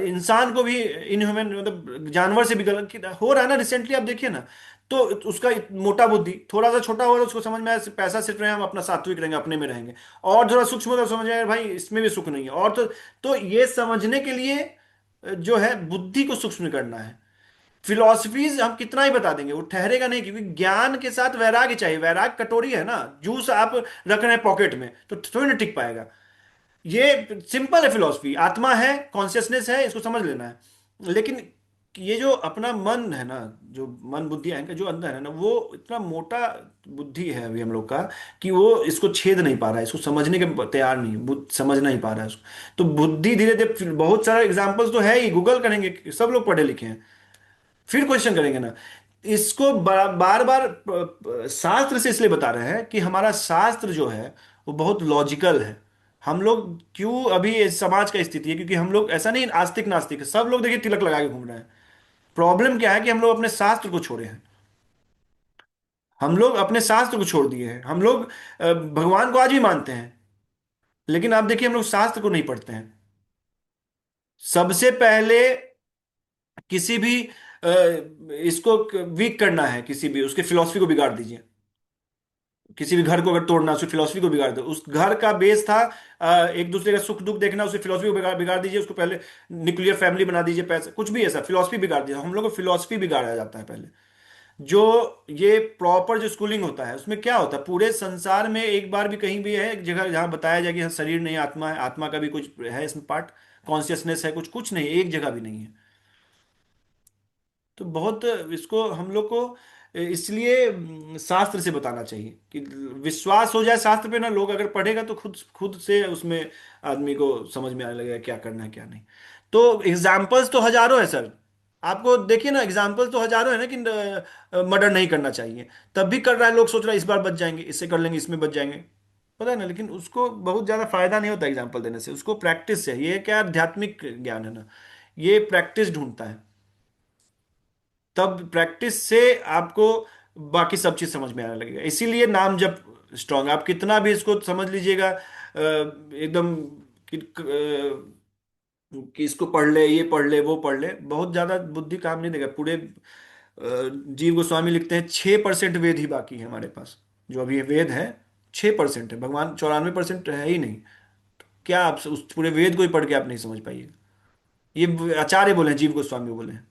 इंसान को भी इनह्यूमन, मतलब जानवर से भी गलत हो रहा है ना, रिसेंटली आप देखिए ना। तो उसका मोटा बुद्धि थोड़ा सा छोटा होगा तो उसको समझ में आया पैसा सिर्फ रहे, हम अपना सात्विक रहेंगे, अपने में रहेंगे। और थोड़ा सूक्ष्म होगा तो समझ में आया भाई इसमें भी सुख नहीं है, और तो ये समझने के लिए जो है बुद्धि को सूक्ष्म करना है। फिलॉसफीज हम कितना ही बता देंगे, वो ठहरेगा नहीं, क्योंकि ज्ञान के साथ वैराग्य चाहिए। वैराग्य कटोरी है ना, जूस आप रख रहे हैं पॉकेट में तो थोड़ी ना टिक पाएगा। ये सिंपल है फिलॉसफी, आत्मा है, कॉन्शियसनेस है, इसको समझ लेना है। लेकिन कि ये जो अपना मन है ना, जो मन बुद्धि अहंकार जो अंदर है ना, वो इतना मोटा बुद्धि है अभी हम लोग का, कि वो इसको छेद नहीं पा रहा है, इसको समझने के तैयार नहीं, समझ नहीं पा रहा है उसको। तो बुद्धि धीरे धीरे, बहुत सारा एग्जाम्पल्स तो है ही, गूगल करेंगे, सब लोग पढ़े लिखे हैं, फिर क्वेश्चन करेंगे ना। इसको बार बार शास्त्र से इसलिए बता रहे हैं कि हमारा शास्त्र जो है वो बहुत लॉजिकल है। हम लोग क्यों अभी इस समाज का स्थिति है, क्योंकि हम लोग ऐसा नहीं आस्तिक नास्तिक है, सब लोग देखिए तिलक लगा के घूम रहे हैं। प्रॉब्लम क्या है कि हम लोग अपने शास्त्र को छोड़े हैं। हम लोग अपने शास्त्र को छोड़ दिए हैं। हम लोग भगवान को आज भी मानते हैं, लेकिन आप देखिए हम लोग शास्त्र को नहीं पढ़ते हैं। सबसे पहले किसी भी इसको वीक करना है, किसी भी उसके फिलॉसफी को बिगाड़ दीजिए। किसी भी घर को अगर तोड़ना, उसकी फिलॉसफी को बिगाड़ दो। उस घर का बेस था एक दूसरे का सुख दुख देखना, उसकी फिलॉसफी को बिगाड़ बिगाड़ दीजिए। उसको पहले न्यूक्लियर फैमिली बना दीजिए, पैसे कुछ भी ऐसा फिलॉसफी बिगाड़ दीजिए। हम लोग को फिलॉसफी बिगाड़ा जाता है पहले। जो ये प्रॉपर जो स्कूलिंग होता है उसमें क्या होता है, पूरे संसार में एक बार भी कहीं भी है एक जगह जहां बताया जाए कि हाँ, शरीर नहीं आत्मा है, आत्मा का भी कुछ है इसमें पार्ट, कॉन्शियसनेस है, कुछ कुछ नहीं, एक जगह भी नहीं है। तो बहुत इसको हम लोग को इसलिए शास्त्र से बताना चाहिए कि विश्वास हो जाए शास्त्र पे ना, लोग अगर पढ़ेगा तो खुद खुद से उसमें आदमी को समझ में आने लगेगा क्या करना है क्या नहीं। तो एग्जाम्पल्स तो हजारों है सर। आपको देखिए ना, एग्जाम्पल्स तो हजारों है ना, कि मर्डर नहीं करना चाहिए, तब भी कर रहा है। लोग सोच रहा है इस बार बच जाएंगे, इससे कर लेंगे, इसमें बच जाएंगे, पता है ना। लेकिन उसको बहुत ज्यादा फायदा नहीं होता एग्जाम्पल देने से, उसको प्रैक्टिस से, ये क्या आध्यात्मिक ज्ञान है ना, ये प्रैक्टिस ढूंढता है। तब प्रैक्टिस से आपको बाकी सब चीज समझ में आने लगेगा। इसीलिए नाम जप स्ट्रांग, आप कितना भी इसको समझ लीजिएगा एकदम कि इसको पढ़ ले, ये पढ़ ले, वो पढ़ ले, बहुत ज्यादा बुद्धि काम नहीं देगा। पूरे जीव गोस्वामी लिखते हैं 6% वेद ही बाकी है हमारे पास। जो अभी ये वेद है 6% है, भगवान 94% है ही नहीं। क्या आप उस पूरे वेद को ही पढ़ के आप नहीं समझ पाइएगा। ये आचार्य बोले हैं, जीव गोस्वामी बोले हैं,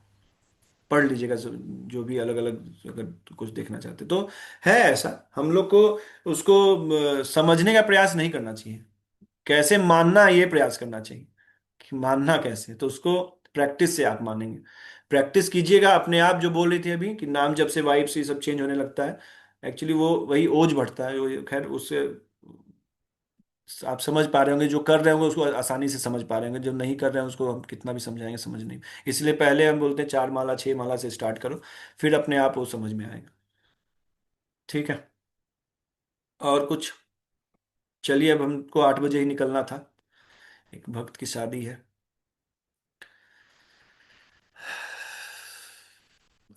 पढ़ लीजिएगा। जो भी अलग अलग अगर कुछ देखना चाहते तो है ऐसा। हम लोग को उसको समझने का प्रयास नहीं करना चाहिए, कैसे मानना ये प्रयास करना चाहिए कि मानना कैसे। तो उसको प्रैक्टिस से आप मानेंगे। प्रैक्टिस कीजिएगा अपने आप। जो बोल रही थी अभी कि नाम जब से वाइब से सब चेंज होने लगता है, एक्चुअली वो वही ओज बढ़ता है। खैर उससे आप समझ पा रहे होंगे, जो कर रहे होंगे उसको आसानी से समझ पा रहे होंगे, जो नहीं कर रहे हैं उसको हम कितना भी समझाएंगे समझ नहीं। इसलिए पहले हम बोलते हैं 4 माला 6 माला से स्टार्ट करो, फिर अपने आप वो समझ में आएगा। ठीक है। और कुछ? चलिए, अब हमको 8 बजे ही निकलना था, एक भक्त की शादी है।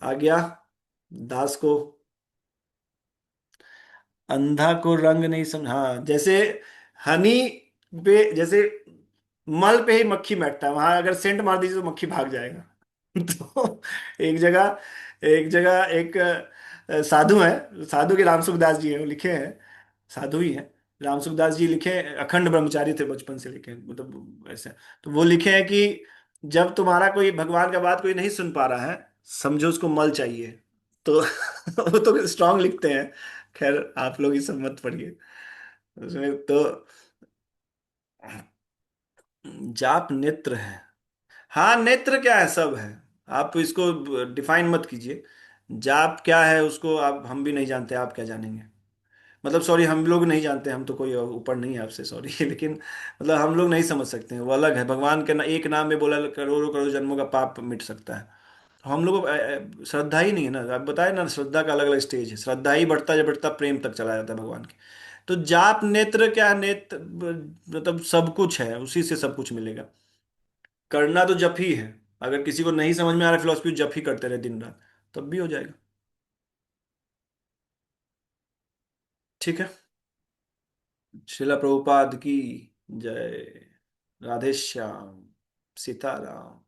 आ गया दास को। अंधा को रंग नहीं समझ, हाँ, जैसे हनी पे, जैसे मल पे ही मक्खी बैठता है, वहां अगर सेंट मार दीजिए तो मक्खी भाग जाएगा। तो एक जगह एक जगह एक साधु है, साधु के राम सुखदास जी हैं, वो लिखे हैं, साधु ही हैं। राम सुखदास जी लिखे, अखंड ब्रह्मचारी थे बचपन से, लिखे मतलब ऐसे। तो वो लिखे हैं कि जब तुम्हारा कोई भगवान का बात कोई नहीं सुन पा रहा है, समझो उसको मल चाहिए। तो वो तो स्ट्रांग लिखते हैं। खैर आप लोग ये सब मत पढ़िए उसमें तो। जाप नेत्र है, हाँ, नेत्र क्या है, सब है। आप इसको डिफाइन मत कीजिए। जाप क्या है उसको आप, हम भी नहीं जानते, आप क्या जानेंगे। मतलब सॉरी, हम लोग नहीं जानते, हम तो कोई ऊपर नहीं है आपसे, सॉरी। लेकिन मतलब हम लोग नहीं समझ सकते हैं, वो अलग है। भगवान के एक नाम में बोला करोड़ों करोड़ों जन्मों का पाप मिट सकता है। हम लोग को श्रद्धा ही नहीं है ना। आप बताए ना, श्रद्धा का अलग अलग स्टेज है। श्रद्धा ही बढ़ता जब बढ़ता प्रेम तक चला जाता है भगवान के। तो जाप नेत्र क्या है, नेत्र मतलब सब कुछ है, उसी से सब कुछ मिलेगा। करना तो जप ही है। अगर किसी को नहीं समझ में आ रहा फिलोसफी, जप ही करते रहे दिन रात, तब भी हो जाएगा। ठीक है। श्रीला प्रभुपाद की जय। राधे श्याम। सीताराम।